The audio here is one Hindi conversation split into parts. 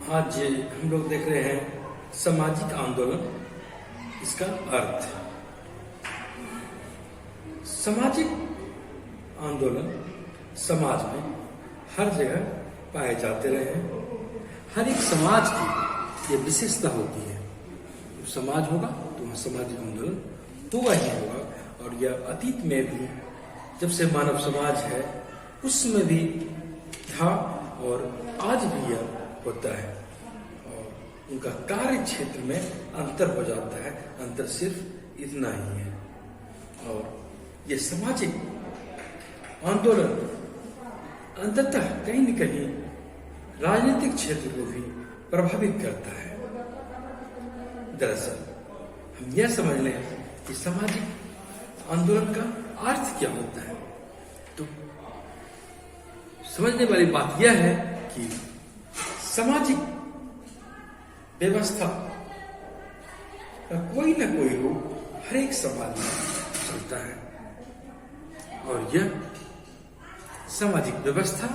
आज हम लोग देख रहे हैं सामाजिक आंदोलन, इसका अर्थ। सामाजिक आंदोलन समाज में हर जगह पाए जाते रहे हैं। हर एक समाज की ये विशेषता होती है। तो समाज होगा तो वहाँ सामाजिक आंदोलन होगा ही होगा। और यह अतीत में भी, जब से मानव समाज है उसमें भी था और आज भी यह होता है। और उनका कार्य क्षेत्र में अंतर हो जाता है, अंतर सिर्फ इतना ही है। और यह सामाजिक आंदोलन अंततः कहीं न कहीं राजनीतिक क्षेत्र को भी प्रभावित करता है। दरअसल हम यह समझ लें कि सामाजिक आंदोलन का अर्थ क्या होता है, तो समझने वाली बात यह है कि सामाजिक व्यवस्था का कोई ना कोई रूप हर एक समाज में चलता है। और यह सामाजिक व्यवस्था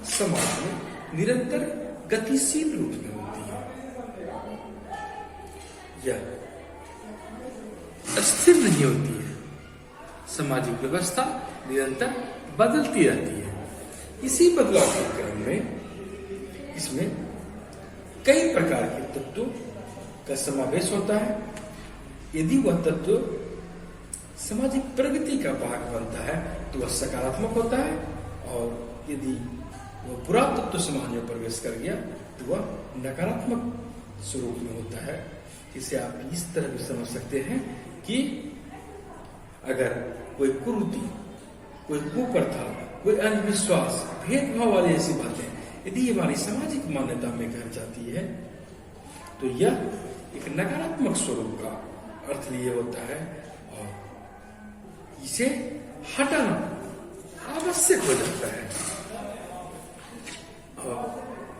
समाज में निरंतर गतिशील रूप में होती है। यह अस्थिर नहीं होती है। सामाजिक व्यवस्था निरंतर बदलती रहती है। इसी बदलाव के क्रम में इसमें कई प्रकार के तत्वों का समावेश होता है। यदि वह तत्व सामाजिक प्रगति का भाग बनता है तो वह सकारात्मक होता है, और यदि वह बुरा तत्व समाज में प्रवेश कर गया तो वह नकारात्मक स्वरूप में होता है। जिसे आप इस तरह भी समझ सकते हैं कि अगर कोई कुरीति, कोई कुप्रथा, कोई अंधविश्वास, भेदभाव वाली ऐसी बातें यदि हमारी सामाजिक मान्यता में घर जाती है तो यह एक नकारात्मक स्वरूप का अर्थ लिए होता है, और इसे हटाना आवश्यक हो जाता है। और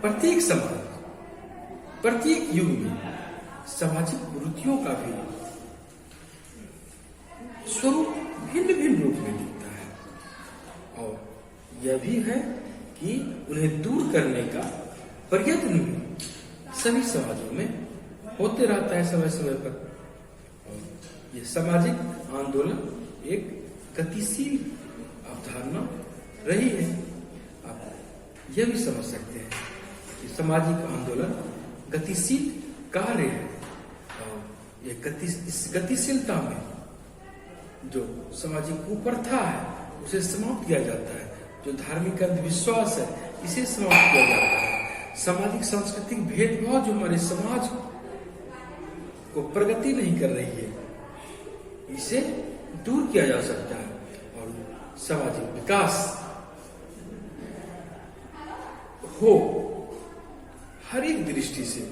प्रत्येक समाज, प्रत्येक युग में सामाजिक कुरीतियों का भी स्वरूप भिन्न भिन्न रूप में दिखता है। और यह भी है कि उन्हें दूर करने का प्रयत्न भी सभी समाजों में होते रहता है समय समय पर। और यह सामाजिक आंदोलन एक गतिशील अवधारणा रही है। आप यह भी समझ सकते हैं कि सामाजिक आंदोलन गतिशील कार्य है। और यह इस गतिशीलता में जो सामाजिक कुप्रथा है उसे समाप्त किया जाता है। जो धार्मिक अंधविश्वास है इसे समाप्त किया जाता है। सामाजिक सांस्कृतिक भेदभाव जो हमारे समाज को प्रगति नहीं कर रही है, इसे दूर किया जा सकता है। और सामाजिक विकास हो, हर एक दृष्टि से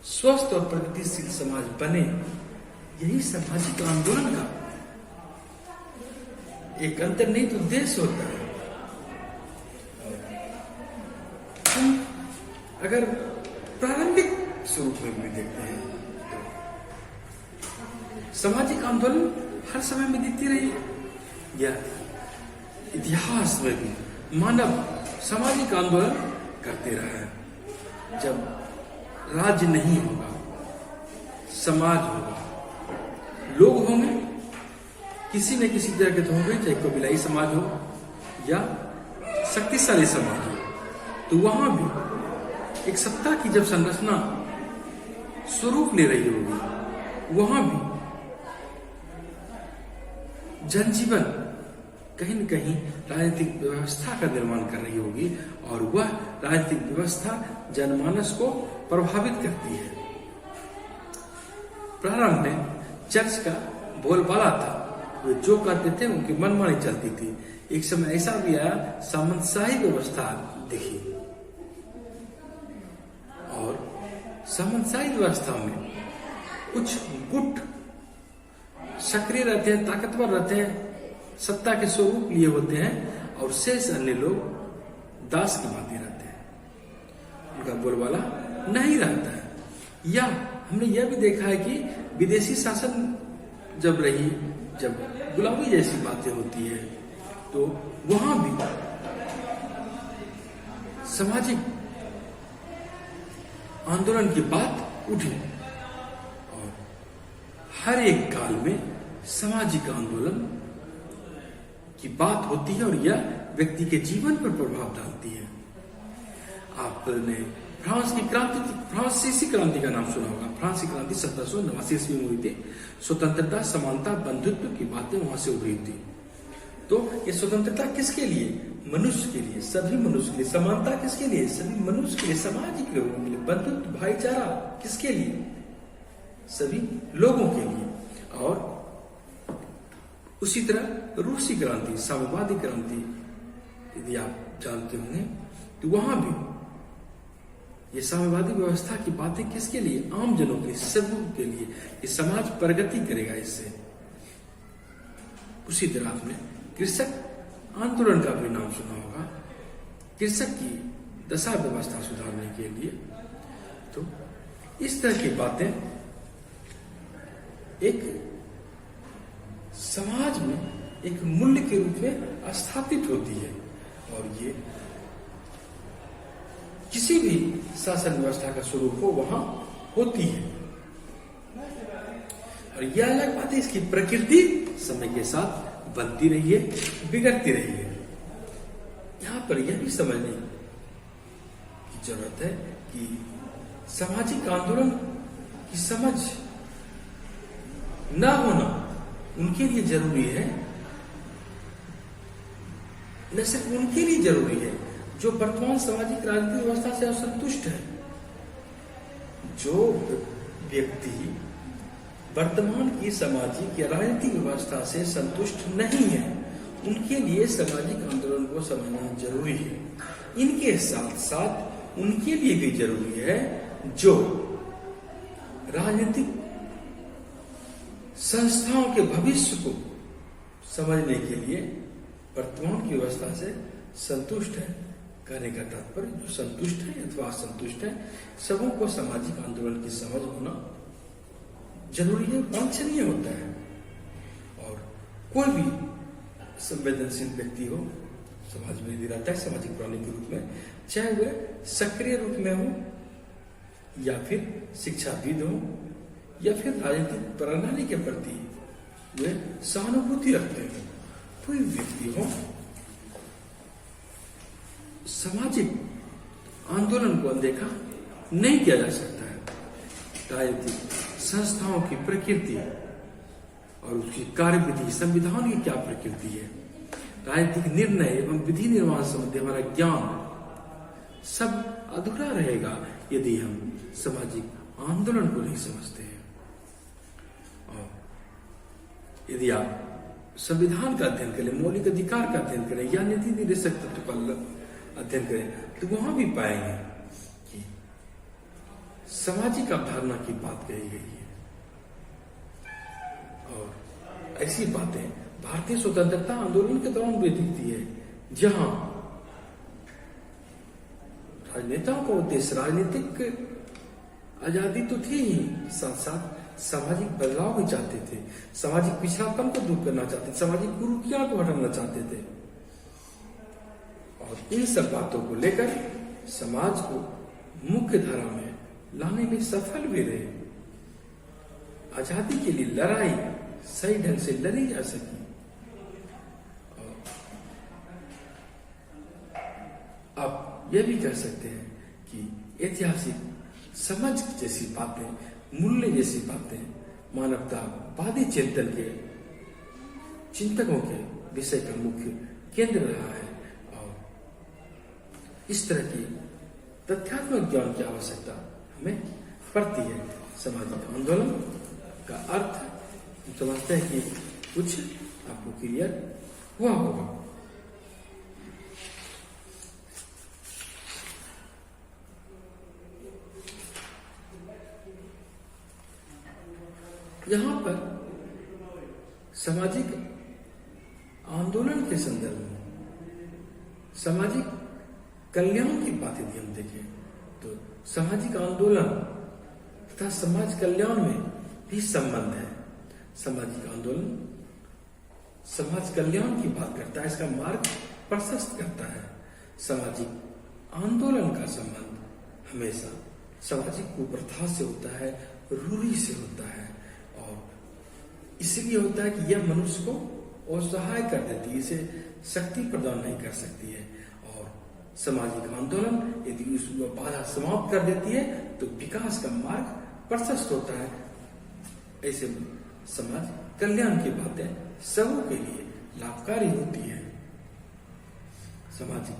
स्वस्थ और प्रगतिशील समाज बने, यही सामाजिक आंदोलन का एक अंतर्निहित उद्देश्य होता है। हम अगर प्रारंभिक स्वरूप में भी देखते हैं तो सामाजिक आंदोलन हर समय में दिखती रही है। या इतिहास में भी मानव सामाजिक आंदोलन करते रहा है। जब राज्य नहीं होगा, समाज होगा, लोग होंगे, किसी न किसी तरह के तो होंगे, चाहे कबीलाई समाज हो या शक्तिशाली समाज हो, तो वहां भी एक सत्ता की जब संरचना स्वरूप ले रही होगी, वहां भी जनजीवन कहीं न कहीं राजनीतिक व्यवस्था का निर्माण कर रही होगी, और वह राजनीतिक व्यवस्था जनमानस को प्रभावित करती है। प्रारंभ में चर्च का बोलबाला था, वे जो करते थे उनकी मनमानी चलती थी। एक समय ऐसा भी आया, सामंतशाही व्यवस्था दिखी, और सामंतशाही व्यवस्था में कुछ गुट सक्रिय रहते हैं, ताकतवर रहते हैं, सत्ता के स्वरूप लिए होते हैं, और शेष अन्य लोग दास की भांति रहते हैं, उनका बोलबाला नहीं रहता है। या हमने यह भी देखा है कि विदेशी शासन जब रही, जब गुलामी जैसी बातें होती है, तो वहां भी सामाजिक आंदोलन की बात उठी और हर एक काल में सामाजिक आंदोलन की बात होती है और यह व्यक्ति के जीवन पर प्रभाव डालती है। आपने फ्रांसीसी क्रांति का नाम सुना होगा। फ्रांसीसी क्रांति 1789 ईस्वी में हुई थी। स्वतंत्रता, समानता, बंधुत्व की बातें वहां से उभरी थी। तो ये स्वतंत्रता किसके लिए? मनुष्य के लिए, सभी मनुष्य के लिए। समानता किसके लिए? सभी मनुष्य के लिए, सामाजिक लोगों के लिए। बंधुत्व, भाईचारा किसके लिए? सभी लोगों के लिए। और उसी तरह रूसी क्रांति, साम्यवादी क्रांति, यदि आप जानते होंगे, तो वहां भी ये साम्यवादी व्यवस्था की बातें किसके लिए? आम जनों के लिए, सबों के लिए। ये समाज प्रगति करेगा इससे। उसी तरह आपने कृषक आंदोलन का भी नाम सुना होगा। कृषक की दशा व्यवस्था सुधारने के लिए। तो इस तरह की बातें एक समाज में एक मूल्य के रूप में स्थापित होती है और ये किसी भी शासन व्यवस्था का स्वरूप हो वहां होती है। और यह अलग बात है, इसकी प्रकृति समय के साथ बनती रही है, बिगड़ती रही है। यहां पर यह भी समझने की जरूरत है कि सामाजिक आंदोलन की समझ न होना उनके लिए जरूरी है। न सिर्फ उनके लिए जरूरी है जो वर्तमान सामाजिक राजनीतिक व्यवस्था से असंतुष्ट है। जो व्यक्ति वर्तमान की सामाजिक या राजनीतिक व्यवस्था से संतुष्ट नहीं है, उनके लिए सामाजिक आंदोलन को समझना जरूरी है। इनके साथ साथ उनके लिए भी जरूरी है जो राजनीतिक संस्थाओं के भविष्य को समझने के लिए वर्तमान की व्यवस्था से संतुष्ट है। कहने का तात्पर्य जो संतुष्ट है अथवा असंतुष्ट है, सबों को सामाजिक आंदोलन की समझ होना जरूरी है, वांछनीय होता है। और कोई भी संवेदनशील व्यक्ति हो समाज में यदि रहता है सामाजिक प्राणी के रूप में, चाहे वह सक्रिय रूप में हो या फिर शिक्षाविद हो या फिर राजनीतिक प्रणाली के प्रति वे सहानुभूति रखते हो, कोई व्यक्ति हो, सामाजिक आंदोलन को अनदेखा नहीं किया जा सकता है। राजनीतिक संस्थाओं की प्रकृति और उसकी कार्यविधि, संविधान की क्या प्रकृति है, राजनीतिक निर्णय एवं विधि निर्माण संबंधी हमारा ज्ञान सब अधूरा रहेगा यदि हम सामाजिक आंदोलन को नहीं समझते हैं। और यदि आप संविधान का अध्ययन करें, मौलिक अधिकार का अध्ययन करें या नीति निर्देशक तत्व का अध्ययन करें, तो वहां भी पाएंगे कि सामाजिक अवधारणा की बात कही गई है। और ऐसी बातें भारतीय स्वतंत्रता आंदोलन के दौरान भी दिखती है, जहां राजनेताओं का उद्देश्य राजनीतिक आजादी तो थी ही, साथ साथ सामाजिक बदलाव भी चाहते थे, सामाजिक पिछड़ापन को दूर करना चाहते थे, सामाजिक कुरीतियों को हटाना चाहते थे। और इन सब बातों को लेकर समाज को मुख्य धारा में लाने में सफल भी रहे। आजादी के लिए लड़ाई सही ढंग से लड़ी जा सकी। अब यह भी कह सकते हैं कि ऐतिहासिक समझ जैसी बातें, मूल्य जैसी बातें मानवतावादी चिंतन के चिंतकों के विषय का मुख्य केंद्र रहा है। और इस तरह की तथ्यात्मक ज्ञान की आवश्यकता हमें पड़ती है। सामाजिक आंदोलन का अर्थ हम समझते हैं कि कुछ आपको क्लियर हुआ होगा। यहां पर सामाजिक आंदोलन के संदर्भ में सामाजिक कल्याण की बात यदि हम देखें तो सामाजिक आंदोलन तथा समाज कल्याण में भी संबंध है। सामाजिक आंदोलन समाज कल्याण की बात करता है, इसका मार्ग प्रशस्त करता है। सामाजिक आंदोलन का संबंध हमेशा सामाजिक कुप्रथा से होता है, रूढ़ी से होता है, और इसलिए होता है कि यह मनुष्य को असहाय कर देती है, इसे शक्ति प्रदान नहीं कर सकती है। और सामाजिक आंदोलन यदि उसको बाधा समाप्त कर देती है तो विकास का मार्ग प्रशस्त होता है। ऐसे में समाज कल्याण की बातें सबों के लिए लाभकारी होती है। सामाजिक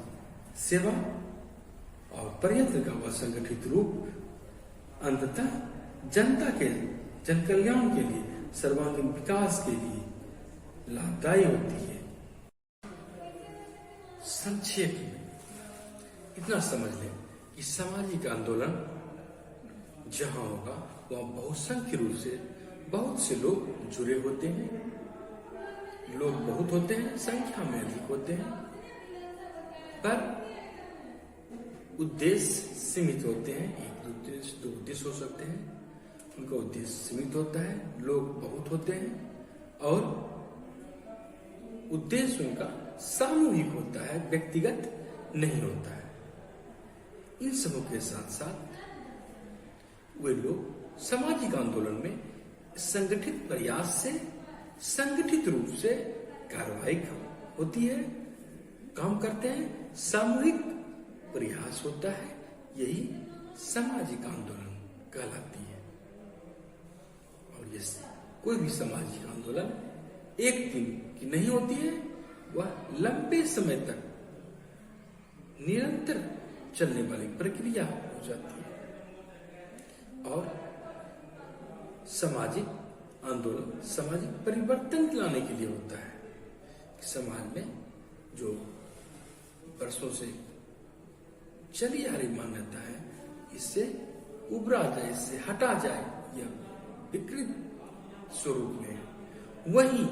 सेवा और प्रयत्न का वह संगठित रूप अंततः जनता के जन कल्याण के लिए, सर्वांगीण विकास के लिए लाभदायी होती है। संक्षेप में इतना समझ लें कि सामाजिक आंदोलन जहां होगा वहां बहुसंख्य रूप से बहुत से लोग जुड़े होते हैं। लोग बहुत होते हैं, संख्या में अधिक होते हैं, पर उद्देश्य सीमित होते हैं। एक उद्देश्य, दो उद्देश्य हो सकते हैं, उनका उद्देश्य सीमित होता है। लोग बहुत होते हैं और उद्देश्य उनका सामूहिक होता है, व्यक्तिगत नहीं होता है। इन सबों के साथ साथ वे लोग सामाजिक आंदोलन में संगठित प्रयास से, संगठित रूप से कार्रवाई होती है, काम करते हैं, सामूहिक प्रयास होता है। यही सामाजिक आंदोलन कहलाती है। और ये कोई भी सामाजिक आंदोलन एक दिन की नहीं होती है, वह लंबे समय तक निरंतर चलने वाली प्रक्रिया हो जाती है। और सामाजिक आंदोलन सामाजिक परिवर्तन लाने के लिए होता है। समाज में जो वर्षों से चली आ रही मान्यता है, इससे उबरा जाए, इससे हटा जाए, यह विकृत स्वरूप में। वहीं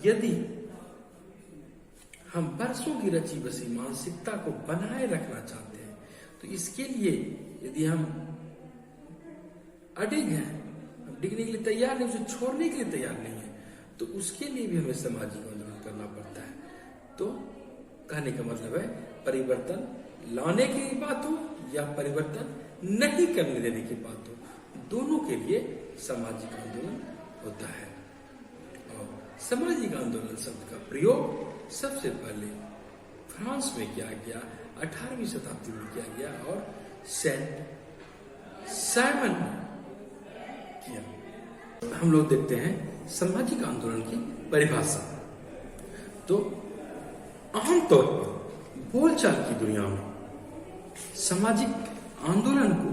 यदि हम वर्षों की रची बसी मानसिकता को बनाए रखना चाहते हैं तो इसके लिए यदि हम अडिग हैं, डिगने के लिए तैयार नहीं, उसे छोड़ने के लिए तैयार नहीं है, तो उसके लिए भी हमें सामाजिक आंदोलन करना पड़ता है। तो कहने का मतलब है परिवर्तन लाने की बात हो या परिवर्तन नहीं करने देने की बात हो, दोनों के लिए सामाजिक आंदोलन होता है। और सामाजिक आंदोलन शब्द का प्रयोग सबसे पहले फ्रांस में किया गया, 18वीं शताब्दी में किया गया और सेंट साइमन ने किया। हम लोग देखते हैं सामाजिक आंदोलन की परिभाषा। तो आमतौर पर बोलचाल की दुनिया में सामाजिक आंदोलन को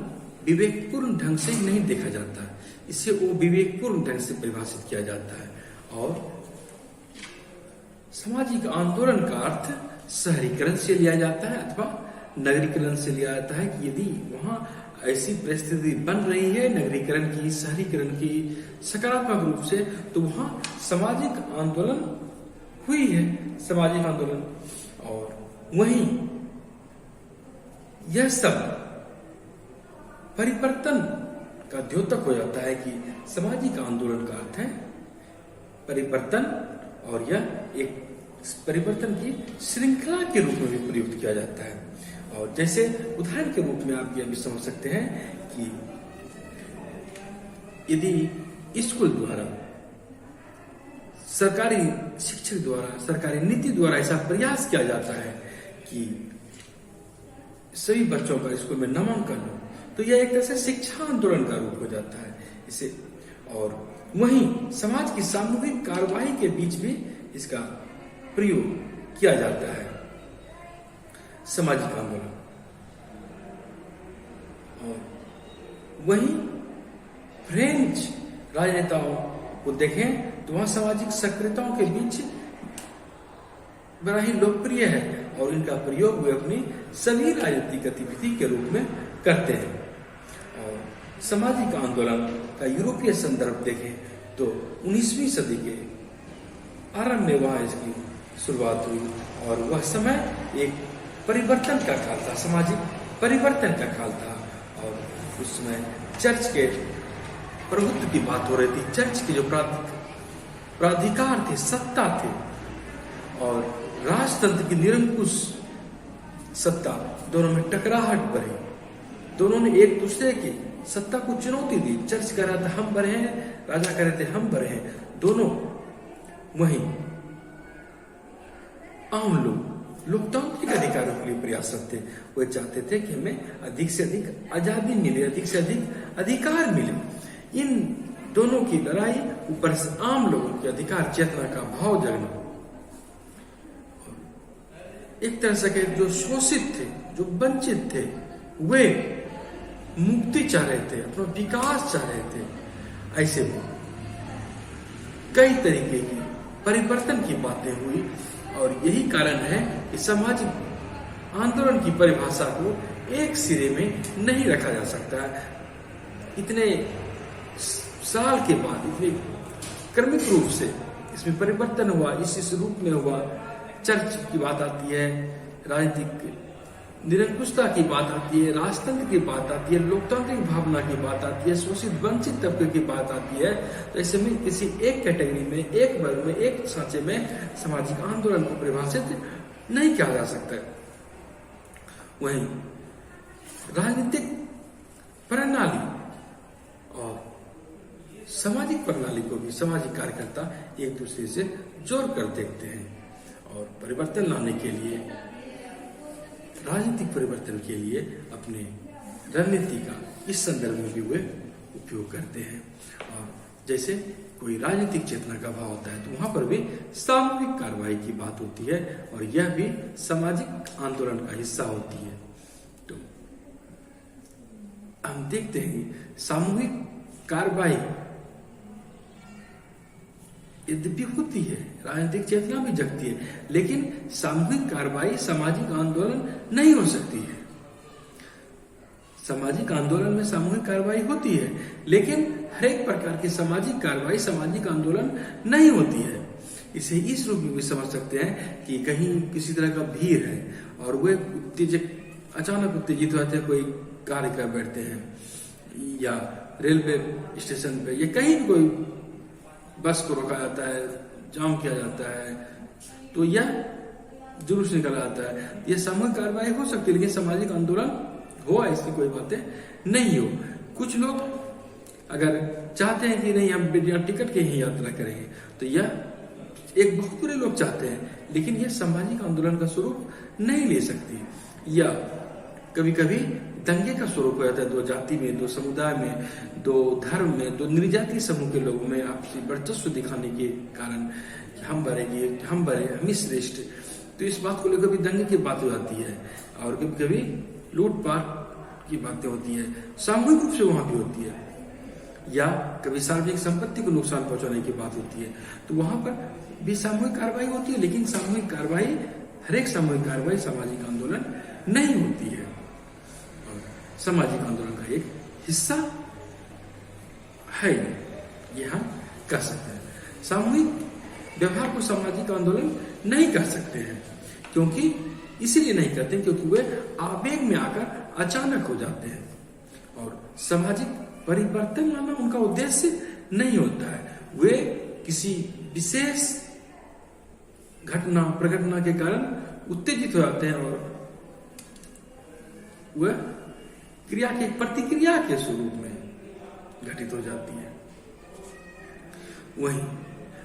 विवेकपूर्ण ढंग से नहीं देखा जाता है, इसे वो विवेकपूर्ण ढंग से परिभाषित किया जाता है। और सामाजिक आंदोलन का अर्थ शहरीकरण से लिया जाता है अथवा नगरीकरण से लिया जाता है कि यदि वहां ऐसी परिस्थिति बन रही है नगरीकरण की, शहरीकरण की, सकारात्मक रूप से, तो वहां सामाजिक आंदोलन हुई है, सामाजिक आंदोलन। और वहीं यह सब परिवर्तन का द्योतक हो जाता है कि सामाजिक आंदोलन का अर्थ है परिवर्तन, और यह एक परिवर्तन की श्रृंखला के रूप में भी प्रयुक्त किया जाता है। और जैसे उदाहरण के रूप में आप ये भी समझ सकते हैं कि यदि स्कूल द्वारा, सरकारी शिक्षक द्वारा, सरकारी नीति द्वारा ऐसा प्रयास किया जाता है कि सभी बच्चों का स्कूल में नामांकन हो, तो यह एक तरह से शिक्षा आंदोलन का रूप हो जाता है इसे। और वहीं समाज की सामूहिक कार्रवाई के बीच भी इसका प्रयोग किया जाता है, सामाजिक आंदोलन। और वहीं फ्रेंच राजनेताओं को देखें तो वहां सामाजिक सक्रियताओं के बीच बड़ा ही लोकप्रिय है और इनका प्रयोग वे अपनी सभी राजनीतिक गतिविधि के रूप में करते हैं। और सामाजिक आंदोलन का यूरोपीय संदर्भ देखें तो 19वीं सदी के आरंभ में वहां इसकी शुरुआत हुई और वह समय एक परिवर्तन का काल था, सामाजिक परिवर्तन का काल था। और उस समय चर्च के प्रभुत्व की बात हो रही थी, चर्च के जो प्राधिकार थे, सत्ता थे, और राजतंत्र की निरंकुश सत्ता, दोनों में टकराहट बढ़ी। दोनों ने एक दूसरे की सत्ता को चुनौती दी। चर्च कह रहा था हम बड़े हैं, राजा कह रहे थे हम बड़े हैं, दोनों। वहीं आम लोग लोकतांत्रिक अधिकारों के लिए प्रयासरत थे। वो चाहते थे कि हमें अधिक से अधिक आजादी मिले, अधिक से अधिक अधिकार मिले। इन दोनों की लड़ाई ऊपर से आम लोगों के अधिकार चेतना का भाव जगना, एक तरह से जो शोषित थे, जो वंचित थे, वे मुक्ति चाह रहे थे, अपना विकास चाह रहे थे। ऐसे में कई तरीके की परिवर्तन की बातें हुई और यही कारण है कि सामाजिक आंदोलन की परिभाषा को एक सिरे में नहीं रखा जा सकता। इतने साल के बाद इतने क्रमिक रूप से इसमें परिवर्तन हुआ, इस रूप में हुआ। चर्च की बात आती है, राजनीतिक निरंकुशता की बात आती है, राजतंत्र की बात आती है, लोकतांत्रिक भावना की बात आती है, शोषित वंचित तबके की बात आती है। तो ऐसे में किसी एक कैटेगरी में, एक वर्ग में, एक सांचे में सामाजिक आंदोलन को परिभाषित नहीं किया जा सकता। वहीं राजनीतिक प्रणाली और सामाजिक प्रणाली को भी सामाजिक कार्यकर्ता एक दूसरे से जोड़ कर देखते हैं और परिवर्तन लाने के लिए, राजनीतिक परिवर्तन के लिए अपने रणनीति का इस संदर्भ में भी वे उपयोग करते हैं। और जैसे कोई राजनीतिक चेतना का भाव होता है तो वहां पर भी सामूहिक कार्रवाई की बात होती है और यह भी सामाजिक आंदोलन का हिस्सा होती है। तो हम देखते हैं सामूहिक कार्रवाई यद्यपि होती है, राजनीतिक चेतना भी जगती है, लेकिन सामूहिक कार्रवाई सामाजिक आंदोलन नहीं हो सकती है। सामाजिक आंदोलन में सामूहिक कार्रवाई होती है, लेकिन हर एक प्रकार की सामाजिक कार्रवाई सामाजिक आंदोलन नहीं होती है। इसे इस रूप में भी समझ सकते हैं कि कहीं किसी तरह का भीड़ है और वे अचानक उत्तेजित होते हैं, कोई कार्य कर बैठते हैं या रेलवे स्टेशन पे या कहीं भी कोई बस को रोका जाता है, जाम किया जाता है, तो यह जुलूस निकाला जाता है। यह सामूहिक कार्रवाई हो सकती है, लेकिन सामाजिक आंदोलन हो ऐसी कोई बातें नहीं हो। कुछ लोग अगर चाहते हैं कि नहीं हम बिना टिकट के ही यात्रा करेंगे, तो यह एक बहुत बुरे लोग चाहते हैं, लेकिन यह सामाजिक आंदोलन का स्वरूप नहीं ले सकती। या कभी कभी दंगे का स्वरूप हो जाता है, दो जाति में, दो समुदाय में, दो धर्म में, दो निर्जातीय समूह के लोगों में आपसी वर्चस्व दिखाने के कारण हम बड़े, हम ही श्रेष्ठ, तो इस बात को लेकर भी दंगे की बात हो जाती है। और कभी कभी लूटपाट की बातें होती है, सामूहिक रूप से वहां भी होती है। या कभी सार्वजनिक संपत्ति को नुकसान पहुंचाने की बात होती है, तो वहां पर भी सामूहिक कार्रवाई होती है, लेकिन सामूहिक कार्रवाई, हर एक सामूहिक कार्रवाई सामाजिक आंदोलन नहीं होती है। सामाजिक आंदोलन का एक हिस्सा है, ये हम कह सकते हैं। सामूहिक व्यवहार को सामाजिक आंदोलन नहीं कर सकते हैं, क्योंकि इसलिए नहीं करते क्योंकि वे आवेग में आकर अचानक हो जाते हैं और सामाजिक परिवर्तन लाना उनका उद्देश्य नहीं होता है। वे किसी विशेष घटना प्रघटना के कारण उत्तेजित हो जाते हैं और वह क्रिया के प्रतिक्रिया के स्वरूप में घटित हो जाती है। वहीं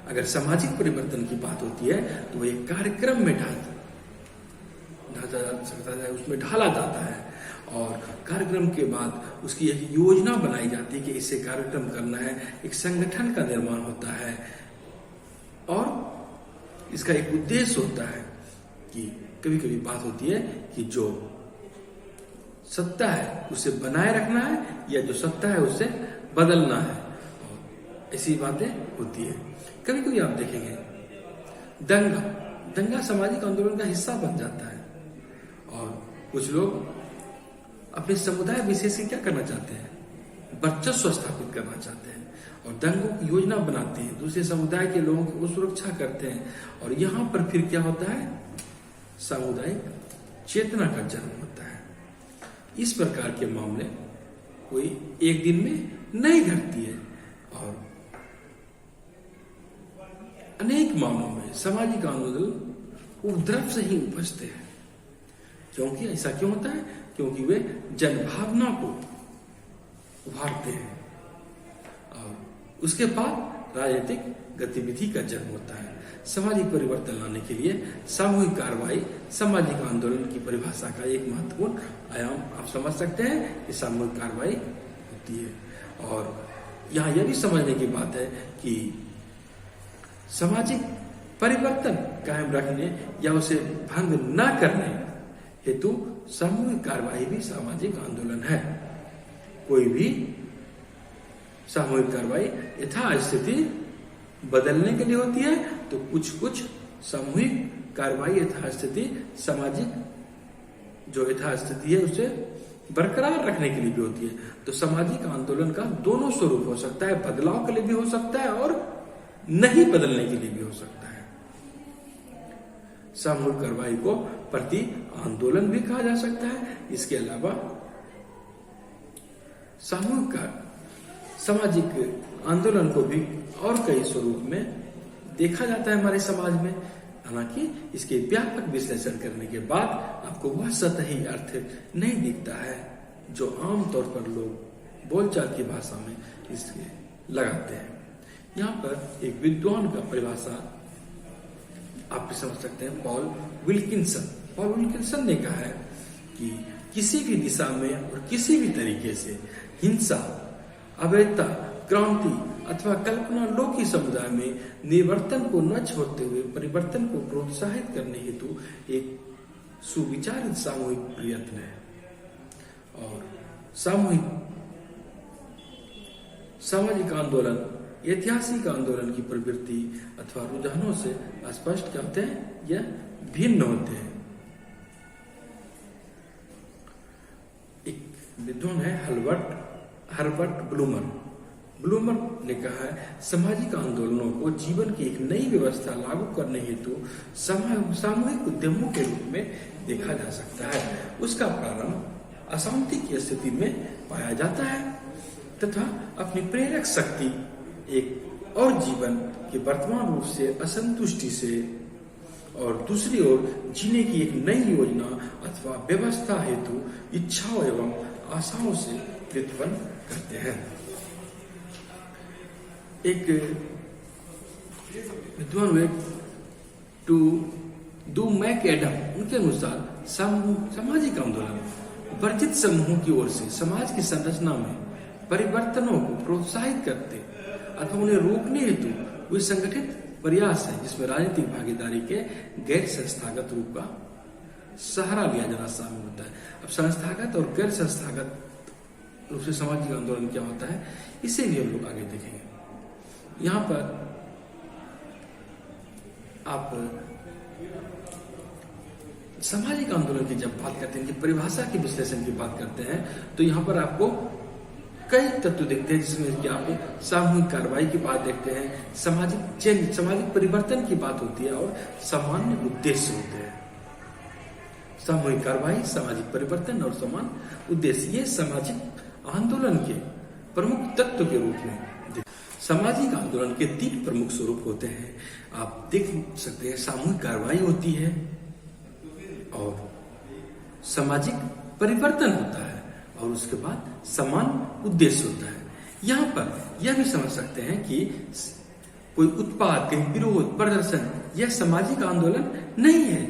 अगर सामाजिक परिवर्तन की बात होती है तो वह एक कार्यक्रम में उसमें ढाला जाता है और कार्यक्रम के बाद उसकी एक योजना बनाई जाती है कि इसे कार्यक्रम करना है, एक संगठन का निर्माण होता है और इसका एक उद्देश्य होता है कि कभी कभी बात होती है कि जो सत्ता है उसे बनाए रखना है या जो सत्ता है उसे बदलना है, और ऐसी बातें होती है। कभी कभी आप देखेंगे दंगा सामाजिक आंदोलन का हिस्सा बन जाता है और कुछ लोग अपने समुदाय विशेष से क्या करना चाहते हैं, वर्चस्व स्थापित करना चाहते हैं और दंगों की योजना बनाते हैं, दूसरे समुदाय के लोगों की सुरक्षा करते हैं और यहाँ पर फिर क्या होता है, सामुदायिक चेतना का जन्म होता है। इस प्रकार के मामले कोई एक दिन में नहीं घटती है और अनेक मामलों में सामाजिक आंदोलन उपद्रव से ही उपजते हैं। क्योंकि ऐसा क्यों होता है, क्योंकि वे जनभावना को उभारते हैं और उसके बाद राजनीतिक गतिविधि का जन्म होता है। सामाजिक परिवर्तन लाने के लिए सामूहिक कार्रवाई सामाजिक आंदोलन की परिभाषा का एक महत्वपूर्ण आयाम आप समझ सकते हैं कि सामूहिक कार्रवाई होती है। और यहाँ यह भी समझने की बात है कि सामाजिक परिवर्तन कायम रखने या उसे भंग न करने हेतु सामूहिक कार्रवाई भी सामाजिक आंदोलन है। कोई भी सामूहिक कार्रवाई यथास्थिति बदलने के लिए होती है, तो कुछ सामूहिक कार्रवाई यथास्थिति सामाजिक जो यथास्थिति है उसे बरकरार रखने के लिए भी होती है। तो सामाजिक आंदोलन का दोनों स्वरूप हो सकता है, बदलाव के लिए भी हो सकता है और नहीं बदलने के लिए भी हो सकता है। सामूहिक कार्रवाई को प्रति आंदोलन भी कहा जा सकता है। इसके अलावा सामाजिक आंदोलन को भी और कई स्वरूप में देखा जाता है हमारे समाज में। हालांकि इसके व्यापक विश्लेषण करने के बाद आपको वह सतही अर्थ नहीं दिखता है जो आमतौर पर लोग बोलचाल की भाषा में इसके लगाते हैं। यहाँ पर एक विद्वान का परिभाषा आप भी समझ सकते हैं, पॉल विल्किंसन ने कहा है कि किसी भी दिशा में और किसी भी तरीके से हिंसा, अवैधता, क्रांति अथवा कल्पना लोकी समुदाय में निवर्तन को न छोड़ते हुए परिवर्तन को प्रोत्साहित करने हेतु एक सुविचारित सामूहिक प्रयत्न है। और सामाजिक आंदोलन ऐतिहासिक आंदोलन की प्रवृत्ति अथवा रुझानों से स्पष्ट क्या होते हैं, यह भिन्न होते हैं। एक विद्वान है हर्बर्ट ब्लूमर ने कहा है, सामाजिक आंदोलनों को जीवन की एक नई व्यवस्था लागू करने हेतु सामूहिक उद्यमों के रूप में देखा जा सकता है। उसका प्रारंभ अशांति की स्थिति में पाया जाता है तथा अपनी प्रेरक शक्ति एक और जीवन के वर्तमान रूप से असंतुष्टि से और दूसरी ओर जीने की एक नई योजना अथवा व्यवस्था हेतु इच्छाओं एवं आशाओं से व्युत्पन्न करते हैं। एक विद्वान हुए डू मैकएडम, उनके अनुसार सामाजिक आंदोलन वर्जित समूहों की ओर से समाज की संरचना में परिवर्तनों को प्रोत्साहित करते अथवा उन्हें रोकने हेतु कोई संगठित प्रयास है जिसमें राजनीतिक भागीदारी के गैर संस्थागत रूप का सहारा लिया जाना शामिल होता है। अब संस्थागत और गैर संस्थागत रूप से सामाजिक आंदोलन क्या होता है, इसे भी हम लोग आगे देखेंगे। यहाँ पर आप सामाजिक आंदोलन की जब बात करते हैं, कि परिभाषा के विश्लेषण की बात करते हैं, तो यहाँ पर आपको कई तत्व देखते हैं जिसमें कि आप सामूहिक कार्रवाई की बात देखते हैं, सामाजिक परिवर्तन की बात होती है और सामान्य उद्देश्य होते हैं। सामूहिक कार्रवाई, सामाजिक परिवर्तन और सामान्य उद्देश्य, ये सामाजिक आंदोलन के प्रमुख तत्व के रूप में सामाजिक आंदोलन के 3 प्रमुख स्वरूप होते हैं। आप देख सकते हैं, सामूहिक कार्रवाई होती है और सामाजिक परिवर्तन होता है और उसके बाद समान उद्देश्य होता है। यहाँ पर यह भी समझ सकते हैं कि कोई उत्पाद, कहीं विरोध, प्रदर्शन, यह सामाजिक आंदोलन नहीं है,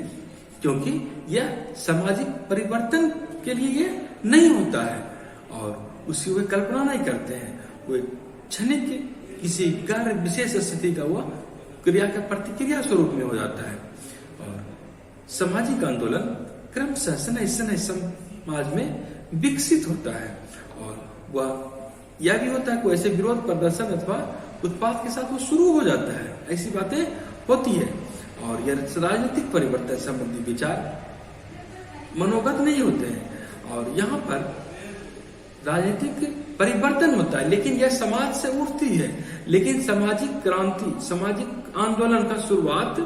क्योंकि यह सामाजिक परिवर्तन के लिए यह नहीं होता है और उसकी वे कल्पना नहीं करते हैं। कोई क्षणिक किसी कार्य विशेष स्थिति का वह क्रिया का प्रतिक्रिया स्वरूप में हो जाता है। और सामाजिक आंदोलन क्रमशः शनै समाज में विकसित होता है और वह यह भी होता है कोई ऐसे विरोध प्रदर्शन अथवा उत्पाद के साथ वो शुरू हो जाता है, ऐसी बातें होती है। और यह राजनीतिक परिवर्तन संबंधी विचार मनोगत नहीं होते हैं और यहाँ पर राजनीतिक परिवर्तन होता है, लेकिन यह समाज से उठती है। लेकिन सामाजिक क्रांति, सामाजिक आंदोलन का शुरुआत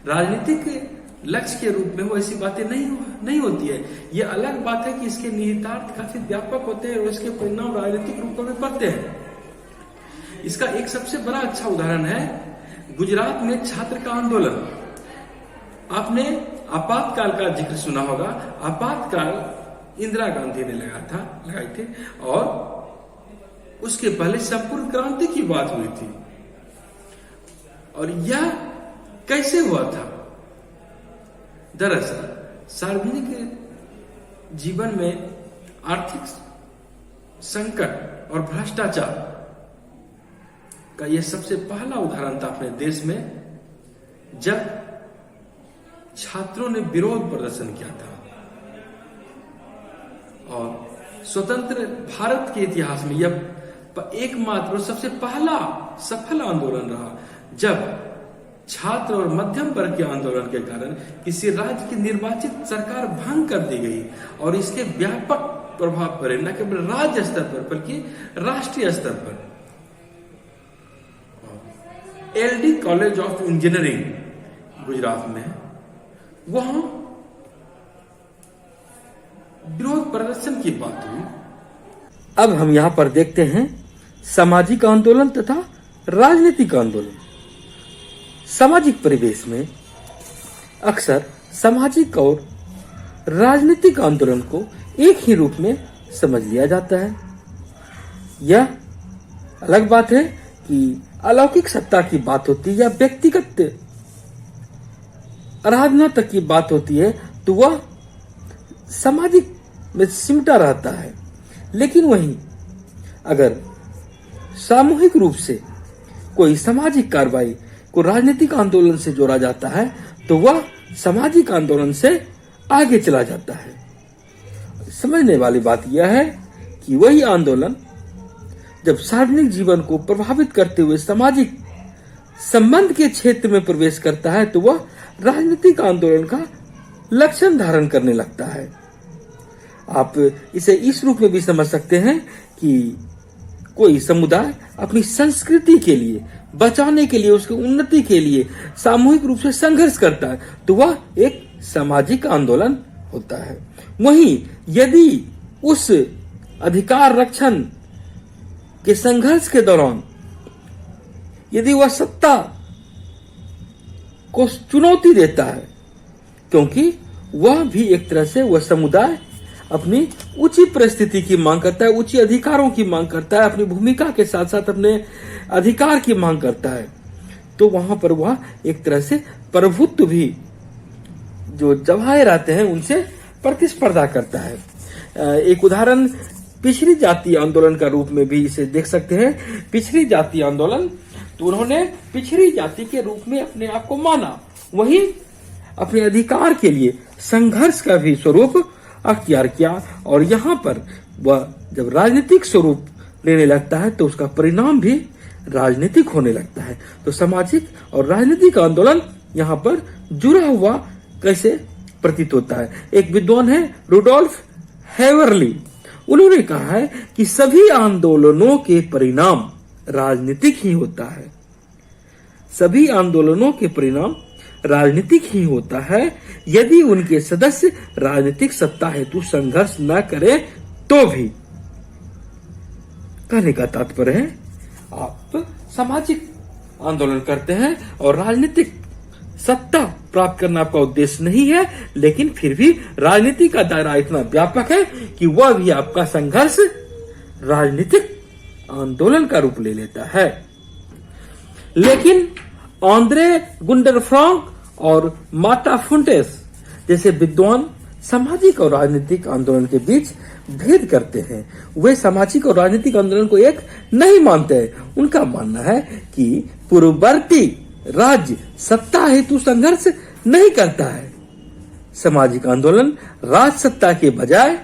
राजनीतिक लक्ष्य के रूप में हो, ऐसी बातें नहीं होती है। यह अलग बात है कि इसके निहितार्थ काफी व्यापक होते हैं और इसके परिणाम राजनीतिक रूप में पड़ते हैं। इसका एक सबसे बड़ा अच्छा उदाहरण है गुजरात में छात्र का आंदोलन। आपने आपातकाल का जिक्र सुना होगा। आपातकाल इंदिरा गांधी ने लगाए थे, और उसके पहले संपूर्ण क्रांति की बात हुई थी। और यह कैसे हुआ था? दरअसल सार्वजनिक जीवन में आर्थिक संकट और भ्रष्टाचार का यह सबसे पहला उदाहरण था अपने देश में, जब छात्रों ने विरोध प्रदर्शन किया था। और स्वतंत्र भारत के इतिहास में यह एकमात्र और सबसे पहला सफल आंदोलन रहा, जब छात्र और मध्यम वर्ग के आंदोलन के कारण किसी राज्य की निर्वाचित सरकार भंग कर दी गई, और इसके व्यापक प्रभाव पड़े न केवल राज्य स्तर पर बल्कि राष्ट्रीय स्तर पर। L D college of engineering Gujarat में, वहां विरोध प्रदर्शन की बात हुई। अब हम यहां पर देखते हैं सामाजिक आंदोलन तथा राजनीतिक आंदोलन। सामाजिक परिवेश में अक्सर सामाजिक और राजनीतिक आंदोलन को एक ही रूप में समझ लिया जाता है। यह अलग बात है कि अलौकिक सत्ता की बात होती है या व्यक्तिगत आराधना तक की बात होती है, तो वह सामाजिक में सिमटा रहता है। लेकिन वहीं अगर सामूहिक रूप से कोई सामाजिक कार्रवाई को राजनीतिक आंदोलन से जोड़ा जाता है, तो वह सामाजिक आंदोलन से आगे चला जाता है। समझने वाली बात यह है कि वही आंदोलन जब सार्वजनिक जीवन को प्रभावित करते हुए सामाजिक संबंध के क्षेत्र में प्रवेश करता है, तो वह राजनीतिक आंदोलन का लक्षण धारण करने लगता है। आप इसे इस रूप में भी समझ सकते हैं कि कोई समुदाय अपनी संस्कृति के लिए बचाने के लिए, उसकी उन्नति के लिए सामूहिक रूप से संघर्ष करता है, तो वह एक सामाजिक आंदोलन होता है। वहीं यदि उस अधिकार रक्षण के संघर्ष के दौरान यदि वह सत्ता को चुनौती देता है, क्योंकि वह भी एक तरह से वह समुदाय अपनी ऊंची परिस्थिति की मांग करता है, ऊंची अधिकारों की मांग करता है, अपनी भूमिका के साथ साथ अपने अधिकार की मांग करता है, तो वहां पर वह एक तरह से प्रभुत्व भी जो जमाए रहते हैं उनसे प्रतिस्पर्धा करता है। एक उदाहरण पिछड़ी जाति आंदोलन का रूप में भी इसे देख सकते हैं। पिछड़ी जाति आंदोलन, तो उन्होंने पिछड़ी जाति के रूप में अपने आप को माना, वहीं अपने अधिकार के लिए संघर्ष का भी स्वरूप अख्तियार किया। और यहाँ पर वह जब राजनीतिक स्वरूप लेने लगता है, तो उसका परिणाम भी राजनीतिक होने लगता है। तो सामाजिक और राजनीतिक आंदोलन यहाँ पर जुड़ा हुआ कैसे प्रतीत होता है। एक विद्वान है रुडोल्फ हेवरली, उन्होंने कहा है कि सभी आंदोलनों के परिणाम राजनीतिक ही होता है। सभी आंदोलनों के परिणाम राजनीतिक ही होता है। यदि उनके सदस्य राजनीतिक सत्ता हेतु संघर्ष न करें तो भी। कहने का तात्पर्य है, आप सामाजिक आंदोलन करते हैं और राजनीतिक सत्ता प्राप्त करना आपका उद्देश्य नहीं है, लेकिन फिर भी राजनीति का दायरा इतना व्यापक है कि वह भी आपका संघर्ष राजनीतिक आंदोलन का रूप ले लेता है। लेकिन आंद्रे गुंडर फ्रांक और मार्टा फुंटेस जैसे विद्वान सामाजिक और राजनीतिक आंदोलन के बीच भेद करते हैं। वे सामाजिक और राजनीतिक आंदोलन को एक नहीं मानते हैं। उनका मानना है कि पूर्ववर्ती राज्य सत्ता हेतु संघर्ष नहीं करता है। सामाजिक आंदोलन राज सत्ता के बजाय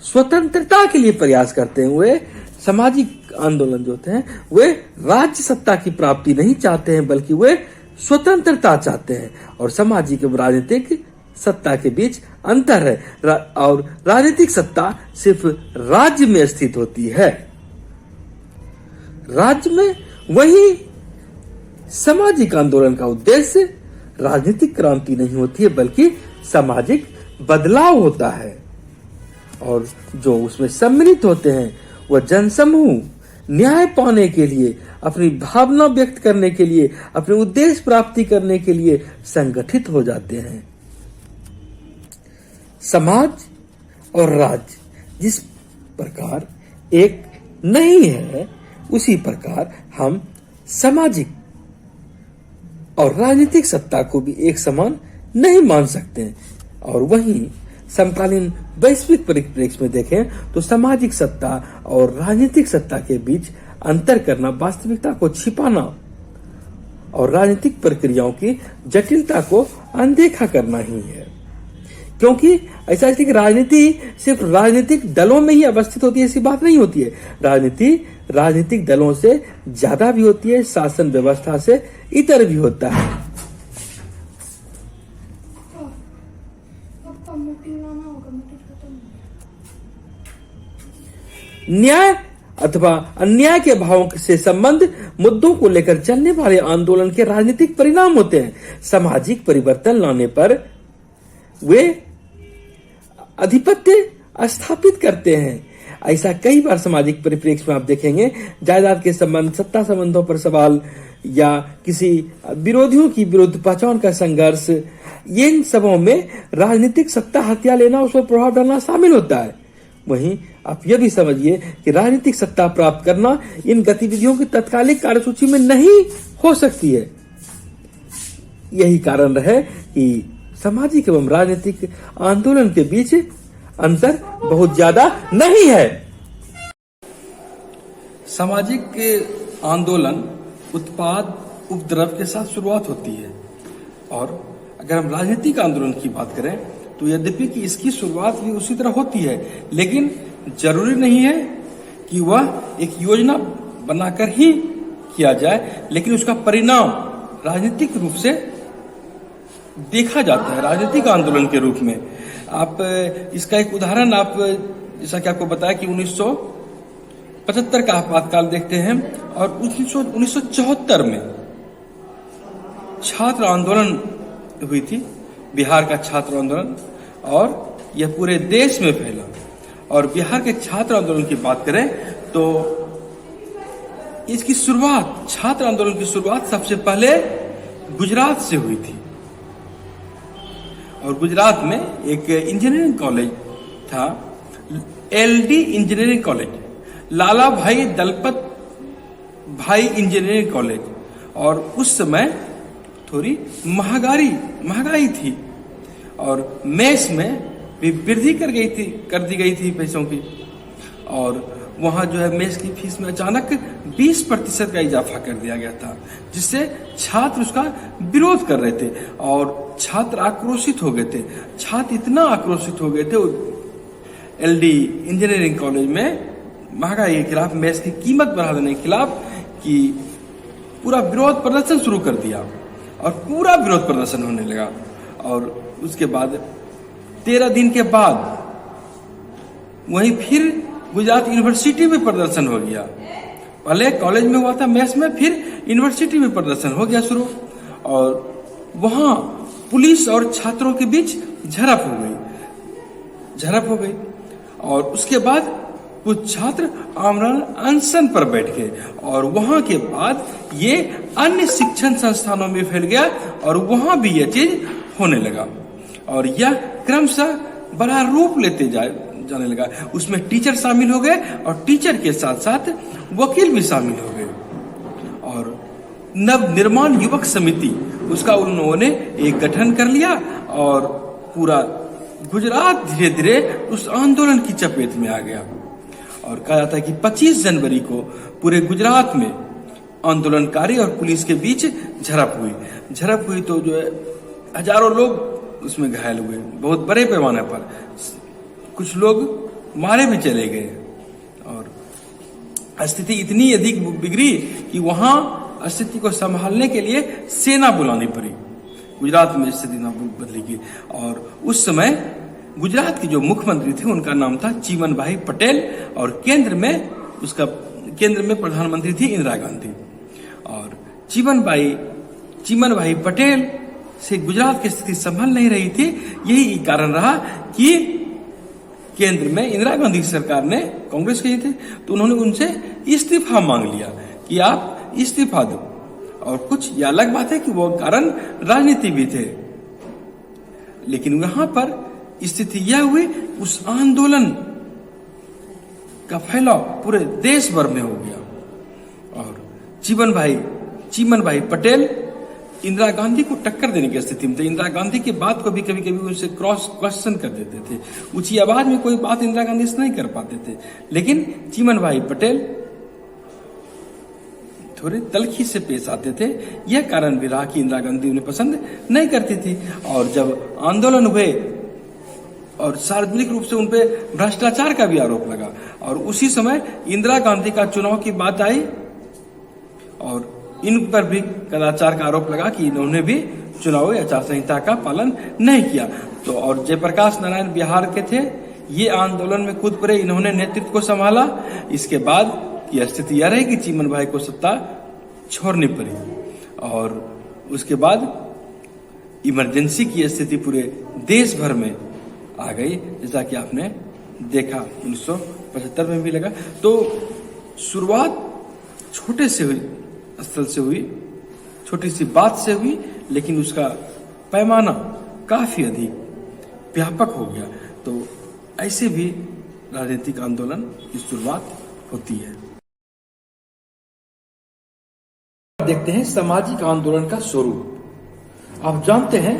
स्वतंत्रता के लिए प्रयास करते हुए सामाजिक आंदोलन जो होते हैं वे राज्य सत्ता की प्राप्ति नहीं चाहते हैं, बल्कि वे स्वतंत्रता चाहते हैं। और सामाजिक एवं राजनीतिक सत्ता के बीच अंतर है और राजनीतिक सत्ता सिर्फ राज्य में स्थित होती है। राज्य में वही सामाजिक आंदोलन का उद्देश्य राजनीतिक क्रांति नहीं होती है, बल्कि सामाजिक बदलाव होता है। और जो उसमें सम्मिलित होते हैं वह जनसमूह न्याय पाने के लिए, अपनी भावना व्यक्त करने के लिए, अपने उद्देश्य प्राप्ति करने के लिए संगठित हो जाते हैं। समाज और राज्य जिस प्रकार एक नहीं है, उसी प्रकार हम सामाजिक और राजनीतिक सत्ता को भी एक समान नहीं मान सकते। और वहीं समकालीन वैश्विक परिप्रेक्ष्य में देखें तो सामाजिक सत्ता और राजनीतिक सत्ता के बीच अंतर करना वास्तविकता को छिपाना और राजनीतिक प्रक्रियाओं की जटिलता को अनदेखा करना ही है। क्योंकि ऐसा है कि राजनीति सिर्फ राजनीतिक दलों में ही अवस्थित होती है, ऐसी बात नहीं होती है। राजनीति राजनीतिक दलों से ज्यादा भी होती है, शासन व्यवस्था से इतर भी होता है। न्याय अथवा अन्याय के भावों से संबंध मुद्दों को लेकर चलने वाले आंदोलन के राजनीतिक परिणाम होते हैं। सामाजिक परिवर्तन लाने पर वे आधिपत्य स्थापित करते हैं। ऐसा कई बार सामाजिक परिप्रेक्ष्य में आप देखेंगे, जायदाद के संबंध, सत्ता संबंधों पर सवाल या किसी विरोधियों की विरुद्ध पहचान का संघर्ष, इन सबों में राजनीतिक सत्ता हथियार लेना, उस पर प्रभाव डालना शामिल होता है। वहीं आप यह भी समझिए कि राजनीतिक सत्ता प्राप्त करना इन गतिविधियों की तत्कालिक कार्यसूची में नहीं हो सकती है। यही कारण है कि सामाजिक एवं राजनीतिक आंदोलन के बीच अंतर बहुत ज्यादा नहीं है। सामाजिक आंदोलन उत्पाद उपद्रव के साथ शुरुआत होती है, और अगर हम राजनीतिक आंदोलन की बात करें तो यद्यपि कि इसकी शुरुआत भी उसी तरह होती है, लेकिन जरूरी नहीं है कि वह एक योजना बनाकर ही किया जाए, लेकिन उसका परिणाम राजनीतिक रूप से देखा जाता है, राजनीतिक आंदोलन के रूप में। आप इसका एक उदाहरण, आप जैसा कि आपको बताया कि 1975 का आपातकाल देखते हैं, और 1974 में छात्र आंदोलन हुई थी, बिहार का छात्र आंदोलन, और यह पूरे देश में फैला। और बिहार के छात्र आंदोलन की बात करें तो इसकी शुरुआत, छात्र आंदोलन की शुरुआत सबसे पहले गुजरात से हुई थी। और गुजरात में एक इंजीनियरिंग कॉलेज था, LD इंजीनियरिंग कॉलेज, लाला भाई दलपत भाई इंजीनियरिंग कॉलेज। और उस समय थोड़ी महंगाई थी, और मेस में भी वृद्धि कर दी गई थी पैसों की। और वहां जो है मेस की फीस में अचानक 20% का इजाफा कर दिया गया था, जिससे छात्र उसका विरोध कर रहे थे, और छात्र आक्रोशित हो गए थे। छात्र इतना आक्रोशित हो गए थे LD इंजीनियरिंग कॉलेज में महंगाई के खिलाफ, मेस की कीमत बढ़ा देने के खिलाफ, कि पूरा विरोध प्रदर्शन शुरू कर दिया, और पूरा विरोध प्रदर्शन होने लगा। और उसके बाद 13 दिन के बाद वहीं फिर गुजरात यूनिवर्सिटी में प्रदर्शन हो गया। पहले कॉलेज में हुआ था, मेस में, फिर यूनिवर्सिटी में प्रदर्शन हो गया शुरू। और वहां पुलिस और छात्रों के बीच झड़प हो गई। और उसके बाद कुछ छात्र आमरण अनशन पर बैठ गए, और वहां के बाद ये अन्य शिक्षण संस्थानों में फैल गया, और वहां भी यह चीज होने लगा। और यह क्रमशः बड़ा रूप लेते जाने लगा। उसमें टीचर शामिल हो गए, और टीचर के साथ साथ वकील भी शामिल हो गए। और नव निर्माण युवक समिति, उसका उन्होंने एक गठन कर लिया, और पूरा गुजरात धीरे धीरे उस आंदोलन की चपेट में आ गया। और कहा जाता है कि 25 जनवरी को पूरे गुजरात में आंदोलनकारी और पुलिस के बीच झड़प हुई तो जो है हजारों लोग उसमें घायल हुए, बहुत बड़े पैमाने पर। कुछ लोग मारे भी चले गए, और स्थिति इतनी अधिक बिगड़ी कि वहां स्थिति को संभालने के लिए सेना बुलानी पड़ी। गुजरात में स्थिति ना बदलेगी। और उस समय गुजरात के जो मुख्यमंत्री थे, उनका नाम था चिमन भाई पटेल, और केंद्र में प्रधानमंत्री थी इंदिरा गांधी। और चिमन भाई पटेल से गुजरात की स्थिति संभल नहीं रही थी। यही कारण रहा कि केंद्र में इंदिरा गांधी सरकार ने, कांग्रेस के ही थे, तो उन्होंने उनसे इस्तीफा मांग लिया कि आप इस्तीफा दो। और कुछ ये अलग बात है कि वो कारण राजनीति भी थे, लेकिन यहाँ पर स्थिति यह हुई, उस आंदोलन का फैलाव पूरे देश भर में हो गया और चीमन भाई पटेल इंदिरा गांधी को टक्कर देने की स्थिति में थे। इंदिरा गांधी की बात को भी कभी कभी उनसे क्रॉस क्वेश्चन कर देते थे, ऊंची आवाज में कोई बात इंदिरा गांधी से नहीं कर पाते थे। लेकिन चीमन भाई पटेल थोड़े तलखी से पेश आते थे। यह कारण भी रहा कि इंदिरा गांधी उन्हें पसंद नहीं करती थी। और जब आंदोलन हुए और सार्वजनिक रूप से उनपे भ्रष्टाचार का भी आरोप लगा और उसी समय इंदिरा गांधी का चुनाव की बात आई और इन पर भी कदाचार का आरोप लगा कि इन्होंने भी चुनावी आचार संहिता का पालन नहीं किया। तो और जयप्रकाश नारायण बिहार के थे, ये आंदोलन में कूद पड़े, इन्होंने नेतृत्व को संभाला। इसके बाद की स्थिति यह रही कि चीमन भाई को सत्ता छोड़नी पड़ी और उसके बाद इमरजेंसी की स्थिति पूरे देश भर में आ गई, जैसा कि आपने देखा 1975 में भी लगा। तो शुरुआत छोटे से हुई, स्थल से हुई, छोटी सी बात से हुई, लेकिन उसका पैमाना काफी अधिक व्यापक हो गया। तो ऐसे भी राजनीतिक आंदोलन की शुरुआत होती है। देखते हैं सामाजिक आंदोलन का स्वरूप। आप जानते हैं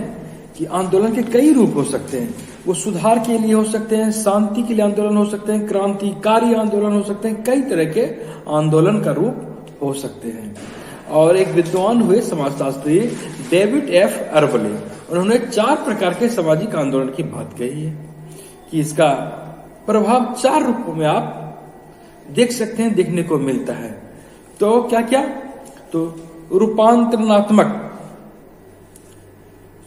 कि आंदोलन के कई रूप हो सकते हैं। वो सुधार के लिए हो सकते हैं, शांति के लिए आंदोलन हो सकते हैं, क्रांतिकारी आंदोलन हो सकते हैं, कई तरह के आंदोलन का रूप हो सकते हैं। और एक विद्वान हुए समाजशास्त्री डेविड एफ अरवले, उन्होंने 4 प्रकार के सामाजिक आंदोलन की बात कही है कि इसका प्रभाव 4 रूपों में आप देख सकते हैं, देखने को मिलता है। तो क्या क्या? तो रूपांतरणात्मक,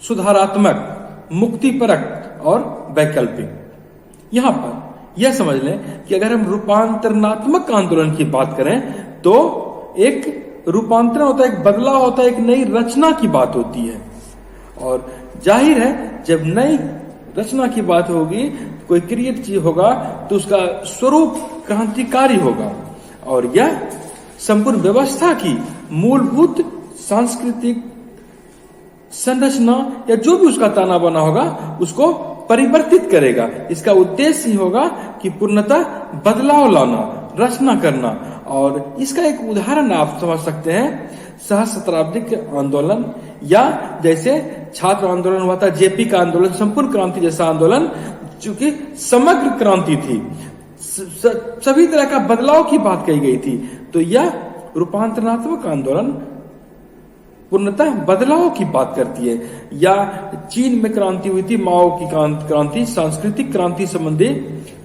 सुधारात्मक, मुक्तिपरक और वैकल्पिक। यहां पर यह समझ लें कि अगर हम रूपांतरणात्मक आंदोलन की बात करें तो एक रूपांतरण होता है, एक बदलाव होता है, एक नई रचना की बात होती है। और जाहिर है जब नई रचना की बात होगी, कोई क्रिएट चीज होगा तो उसका स्वरूप क्रांतिकारी होगा और यह संपूर्ण व्यवस्था की मूलभूत सांस्कृतिक संरचना या जो भी उसका ताना बना होगा उसको परिवर्तित करेगा। इसका उद्देश्य ही होगा कि पूर्णतः बदलाव लाना, रचना करना। और इसका एक उदाहरण आप समझ सकते हैं, सहस्त्राब्दिक आंदोलन या जैसे छात्र आंदोलन हुआ था, जेपी का आंदोलन, संपूर्ण क्रांति जैसा आंदोलन, चूंकि समग्र क्रांति थी, सभी तरह का बदलाव की बात कही गई थी। तो यह रूपांतरणात्मक आंदोलन पूर्णतः बदलाव की बात करती है। या चीन में क्रांति हुई थी, माओ की क्रांति, सांस्कृतिक क्रांति संबंधी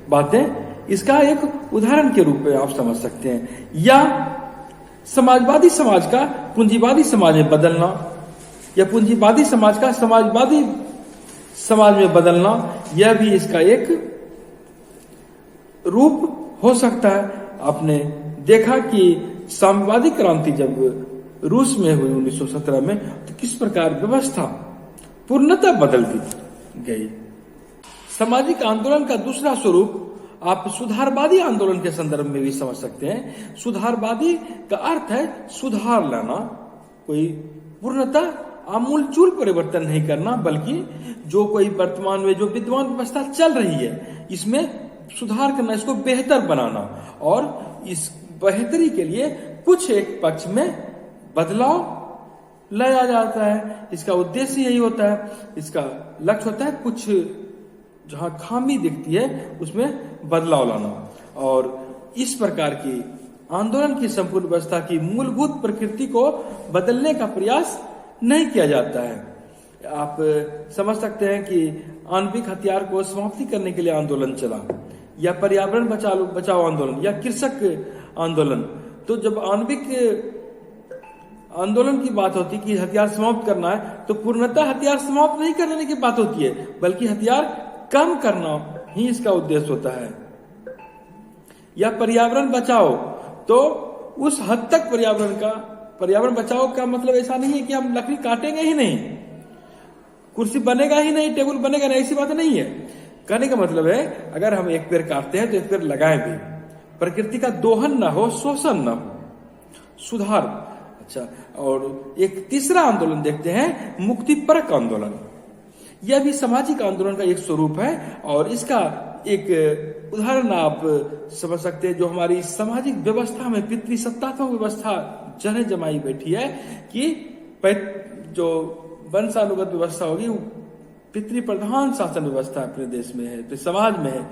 बातें, इसका एक उदाहरण के रूप में आप समझ सकते हैं। या समाजवादी समाज का पूंजीवादी समाज में बदलना या पूंजीवादी समाज का समाजवादी समाज में बदलना, यह भी इसका एक रूप हो सकता है। आपने देखा कि साम्यवादी क्रांति जब रूस में हुई 1917 में, तो किस प्रकार व्यवस्था पूर्णतः बदल दी गई। सामाजिक आंदोलन का दूसरा स्वरूप आप सुधारवादी आंदोलन के संदर्भ में भी समझ सकते हैं। सुधारवादी का अर्थ है सुधार लाना, कोई पूर्णतः आमूलचूल परिवर्तन नहीं करना, बल्कि जो कोई वर्तमान में जो विद्यमान व्यवस्था चल रही है इसमें सुधार करना, इसको बेहतर बनाना। और इस बेहतरी के लिए कुछ एक पक्ष में बदलाव लाया जाता है। इसका उद्देश्य यही होता है, इसका लक्ष्य होता है कुछ जहां खामी दिखती है उसमें बदलाव लाना। और इस प्रकार की आंदोलन की संपूर्ण व्यवस्था की मूलभूत प्रकृति को बदलने का प्रयास नहीं किया जाता है। आप समझ सकते हैं कि आणविक हथियार को समाप्ति करने के लिए आंदोलन चला, या पर्यावरण बचाओ आंदोलन, या कृषक आंदोलन। तो जब आणविक आंदोलन की बात होती है कि हथियार समाप्त करना है, तो पूर्णतः हथियार समाप्त नहीं करने की बात होती है, बल्कि हथियार कम करना ही इसका उद्देश्य होता है। या पर्यावरण बचाओ, तो उस हद तक पर्यावरण बचाओ का मतलब ऐसा नहीं है कि हम लकड़ी काटेंगे ही नहीं, कुर्सी बनेगा ही नहीं, टेबल बनेगा नहीं, ऐसी बात नहीं है। कहने का मतलब है अगर हम एक पेड़ काटते हैं तो एक पेड़ लगाएं भी, प्रकृति का दोहन ना हो, शोषण ना हो, सुधार। अच्छा, और एक तीसरा आंदोलन देखते हैं, मुक्तिपरक आंदोलन। यह भी सामाजिक आंदोलन का एक स्वरूप है। और इसका एक उदाहरण आप समझ सकते हैं, जो हमारी सामाजिक व्यवस्था में पितृसत्तात्मक व्यवस्था जने जमाई बैठी है कि जो वंशानुगत व्यवस्था होगी, पितृ प्रधान शासन व्यवस्था अपने देश में है, अपने समाज में है।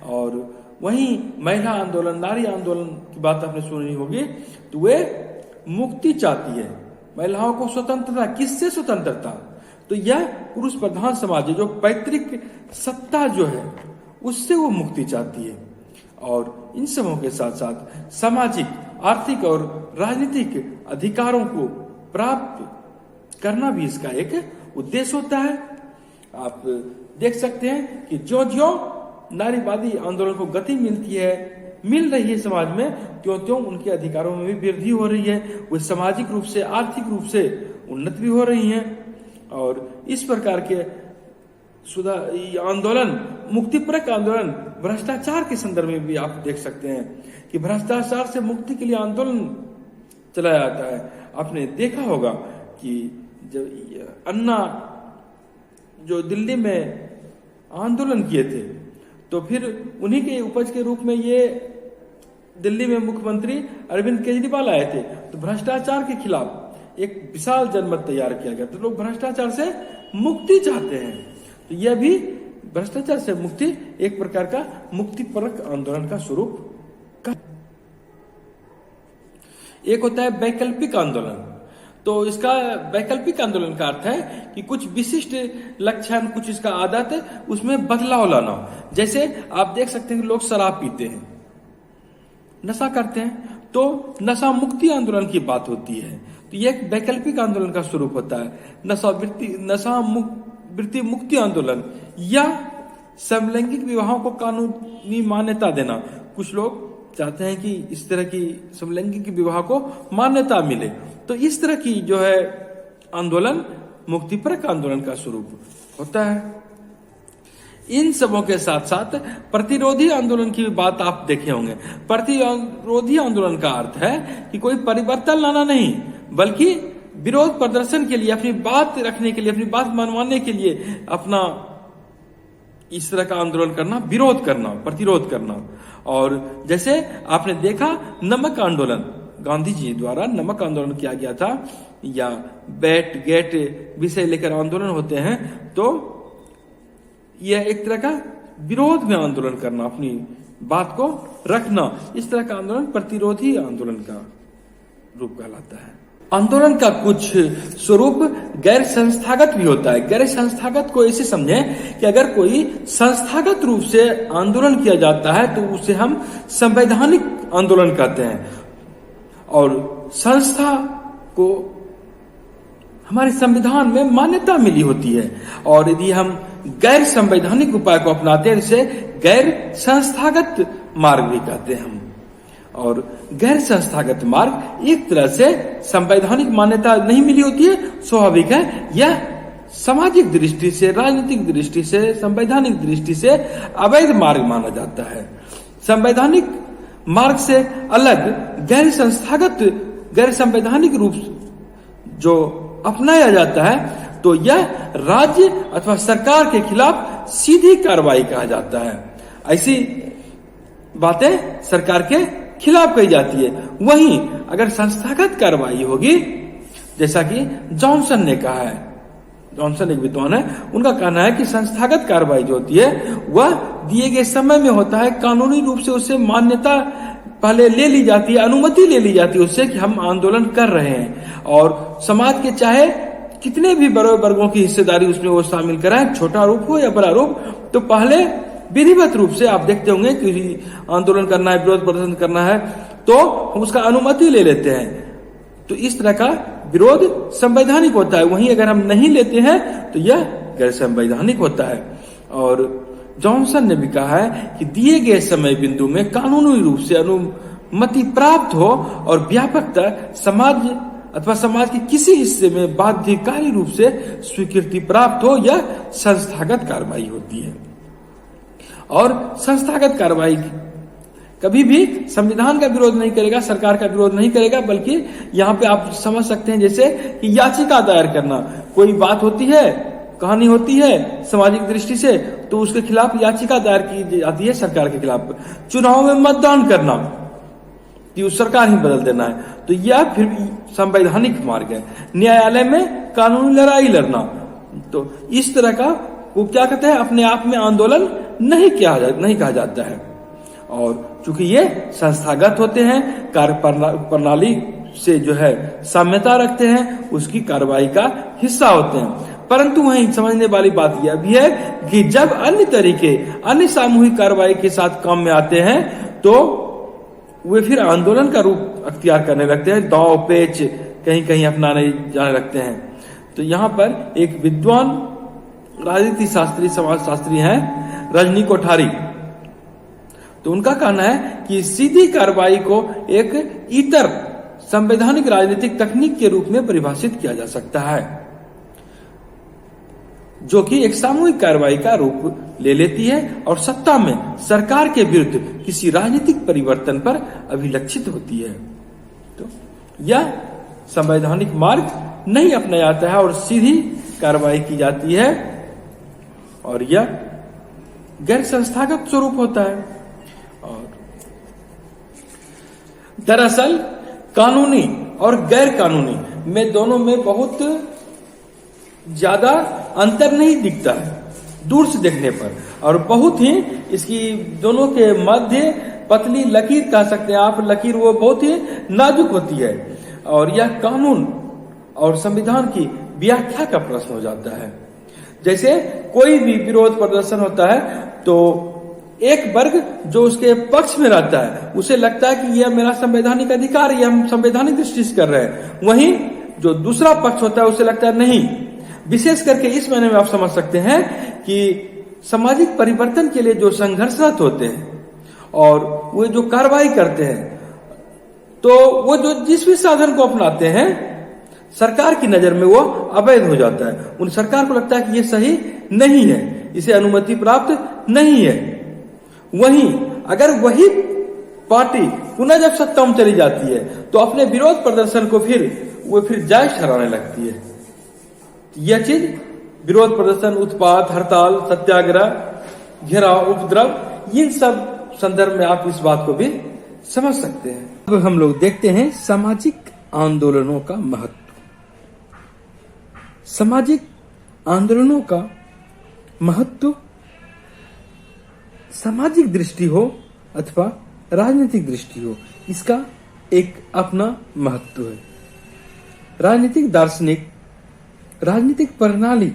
और वहीं महिला आंदोलन, नारी आंदोलन की बात आपने सुनी होगी, तो वे मुक्ति चाहती है, महिलाओं को स्वतंत्रता। किससे स्वतंत्रता? तो यह पुरुष प्रधान समाज है, जो पैतृक सत्ता जो है उससे वो मुक्ति चाहती है। और इन सबों के साथ साथ सामाजिक, आर्थिक और राजनीतिक अधिकारों को प्राप्त करना भी इसका एक उद्देश्य होता है। आप देख सकते हैं कि ज्यों-ज्यों नारीवादी आंदोलन को गति मिल रही है समाज में, त्यों-त्यों उनके अधिकारों में भी वृद्धि हो रही है। वे सामाजिक रूप से, आर्थिक रूप से उन्नत भी हो रही हैं। और इस प्रकार के आंदोलन, मुक्तिपरक आंदोलन, भ्रष्टाचार के संदर्भ में भी आप देख सकते हैं कि भ्रष्टाचार से मुक्ति के लिए आंदोलन चलाया जाता है। आपने देखा होगा कि जब अन्ना जो दिल्ली में आंदोलन किए थे, तो फिर उन्हीं के उपज के रूप में ये दिल्ली में मुख्यमंत्री अरविंद केजरीवाल आए थे। तो भ्रष्टाचार के खिलाफ एक विशाल जनमत तैयार किया गया। तो लोग भ्रष्टाचार से मुक्ति चाहते हैं। तो यह भी भ्रष्टाचार से मुक्ति एक प्रकार का मुक्तिपरक आंदोलन का स्वरूप का। एक होता है वैकल्पिक आंदोलन। तो इसका वैकल्पिक आंदोलन का अर्थ है कि कुछ विशिष्ट लक्षण, कुछ इसका आदत है, उसमें बदलाव लाना। जैसे आप देख सकते हैं कि लोग शराब पीते हैं, नशा करते हैं, तो नशा मुक्ति आंदोलन की बात होती है। तो यह एक वैकल्पिक आंदोलन का स्वरूप होता है। नशा वृत्ति मुक्ति आंदोलन या समलैंगिक विवाहों को कानूनी मान्यता देना। कुछ लोग चाहते हैं कि इस तरह की समलैंगिक विवाह को मान्यता मिले। तो इस तरह की जो है आंदोलन मुक्तिपरक आंदोलन का स्वरूप होता है। इन सबों के साथ साथ प्रतिरोधी आंदोलन की भी बात आप देखे होंगे। प्रतिरोधी आंदोलन का अर्थ है कि कोई परिवर्तन लाना नहीं, बल्कि विरोध प्रदर्शन के लिए, अपनी बात रखने के लिए, अपनी बात मनवाने के लिए अपना इस तरह का आंदोलन करना, विरोध करना, प्रतिरोध करना। और जैसे आपने देखा नमक आंदोलन, गांधी जी द्वारा नमक आंदोलन किया गया था, या बैट गेट विषय लेकर आंदोलन होते हैं, तो यह एक तरह का विरोध में आंदोलन करना, अपनी बात को रखना, इस तरह का आंदोलन प्रतिरोधी आंदोलन का रूप कहलाता है। आंदोलन का कुछ स्वरूप गैर संस्थागत भी होता है। गैर संस्थागत को ऐसे समझें कि अगर कोई संस्थागत रूप से आंदोलन किया जाता है तो उसे हम संवैधानिक आंदोलन कहते हैं। और संस्था को हमारे संविधान में मान्यता मिली होती है। और यदि हम गैर संवैधानिक उपाय को अपनाते हैं, इसे गैर संस्थागत मार्ग भी कहते हैं हम। और गैर संस्थागत मार्ग एक तरह से संवैधानिक मान्यता नहीं मिली होती है, स्वाभाविक है। यह सामाजिक दृष्टि से, राजनीतिक दृष्टि से, संवैधानिक दृष्टि से अवैध मार्ग माना जाता है। संवैधानिक मार्ग से अलग गैर संस्थागत, गैर संवैधानिक रूप जो अपनाया जाता है, तो यह राज्य अथवा सरकार के खिलाफ सीधी कार्रवाई कहा जाता है। ऐसी बातें सरकार के खिलाफ कही जाती है। वहीं अगर संस्थागत कार्रवाई होगी, जैसा कि जॉनसन ने कहा है, जॉनसन एक विद्वान है, उनका कहना है कि संस्थागत कार्रवाई जो होती है वह दिए गए समय में होता है, कानूनी रूप से उससे मान्यता पहले ले ली जाती है, अनुमति ले ली जाती है उससे कि हम आंदोलन कर रहे हैं। और समाज के चाहे कितने भी बड़े वर्गों की हिस्सेदारी उसमें वो शामिल कराएं, छोटा रूप हो या बड़ा रूप, तो पहले विधिवत रूप से आप देखते होंगे कि आंदोलन करना है, विरोध प्रदर्शन करना है, तो हम उसका अनुमति ले लेते हैं। तो इस तरह का विरोध संवैधानिक होता है। वहीं अगर हम नहीं लेते हैं तो यह गैर संवैधानिक होता है। और जॉनसन ने भी कहा है कि दिए गए समय बिंदु में कानूनी रूप से अनुमति प्राप्त हो और व्यापकता समाज अथवा समाज के किसी हिस्से में बाध्यकारी रूप से स्वीकृति प्राप्त हो, यह संस्थागत कार्रवाई होती है। और संस्थागत कार्रवाई कभी भी संविधान का विरोध नहीं करेगा, सरकार का विरोध नहीं करेगा, बल्कि यहाँ पे आप समझ सकते हैं जैसे कि याचिका दायर करना। कोई बात होती है, कहानी होती है सामाजिक दृष्टि से, तो उसके खिलाफ याचिका दायर की जाती है सरकार के खिलाफ। चुनाव में मतदान करना कि उस सरकार ही बदल देना है, तो यह फिर भी संवैधानिक मार्ग है। न्यायालय में कानूनी लड़ाई लड़ना, तो इस तरह का वो क्या कहते हैं, अपने आप में आंदोलन नहीं कहा जाता है। और चूंकि ये संस्थागत होते हैं, कार्य प्रणाली से जो है साम्यता रखते हैं, उसकी कार्रवाई का हिस्सा होते हैं। परंतु वहीं समझने वाली बात यह भी है कि जब अन्य तरीके, अन्य सामूहिक कार्रवाई के साथ काम में आते हैं, तो वे फिर आंदोलन का रूप अख्तियार करने लगते हैं, दांव पेच कहीं कहीं अपनाने जाने लगते हैं। तो यहाँ पर एक विद्वान राजनीति शास्त्री, समाज शास्त्री हैं रजनी कोठारी, तो उनका कहना है कि सीधी कार्रवाई को एक इतर संवैधानिक राजनीतिक तकनीक के रूप में परिभाषित किया जा सकता है, जो कि एक सामूहिक कार्रवाई का रूप ले लेती है और सत्ता में सरकार के विरुद्ध किसी राजनीतिक परिवर्तन पर अभिलक्षित होती है। तो यह संवैधानिक मार्ग नहीं अपनाया जाता है और सीधी कार्रवाई की जाती है, और यह गैर संस्थागत स्वरूप होता है। और दरअसल कानूनी और गैर कानूनी में दोनों में बहुत ज्यादा अंतर नहीं दिखता है दूर से देखने पर, और बहुत ही इसकी दोनों के मध्य पतली लकीर कह सकते हैं आप, लकीर वो बहुत ही नाजुक होती है, और यह कानून और संविधान की व्याख्या का प्रश्न हो जाता है। जैसे कोई भी विरोध प्रदर्शन होता है, तो एक वर्ग जो उसके पक्ष में रहता है उसे लगता है कि यह मेरा संवैधानिक अधिकार, यह हम संवैधानिक दृष्टि से कर रहे हैं। वहीं जो दूसरा पक्ष होता है उसे लगता है नहीं। विशेष करके इस मायने में आप समझ सकते हैं कि सामाजिक परिवर्तन के लिए जो संघर्षरत होते हैं और वो जो कार्रवाई करते हैं, तो वो जो जिस भी साधन को अपनाते हैं, सरकार की नजर में वो अवैध हो जाता है। उन सरकार को लगता है कि ये सही नहीं है, इसे अनुमति प्राप्त नहीं है। वहीं अगर वही पार्टी पुनः जब सत्ता में चली जाती है, तो अपने विरोध प्रदर्शन को फिर जायज ठहराने लगती है। यह चीज विरोध प्रदर्शन, उत्पात, हड़ताल, सत्याग्रह, घेराव, उपद्रव, इन सब संदर्भ में आप इस बात को भी समझ सकते हैं। अब हम लोग देखते हैं सामाजिक आंदोलनों का महत्व। सामाजिक आंदोलनों का महत्व सामाजिक दृष्टि हो अथवा राजनीतिक दृष्टि हो, इसका एक अपना महत्व है। राजनीतिक दार्शनिक राजनीतिक प्रणाली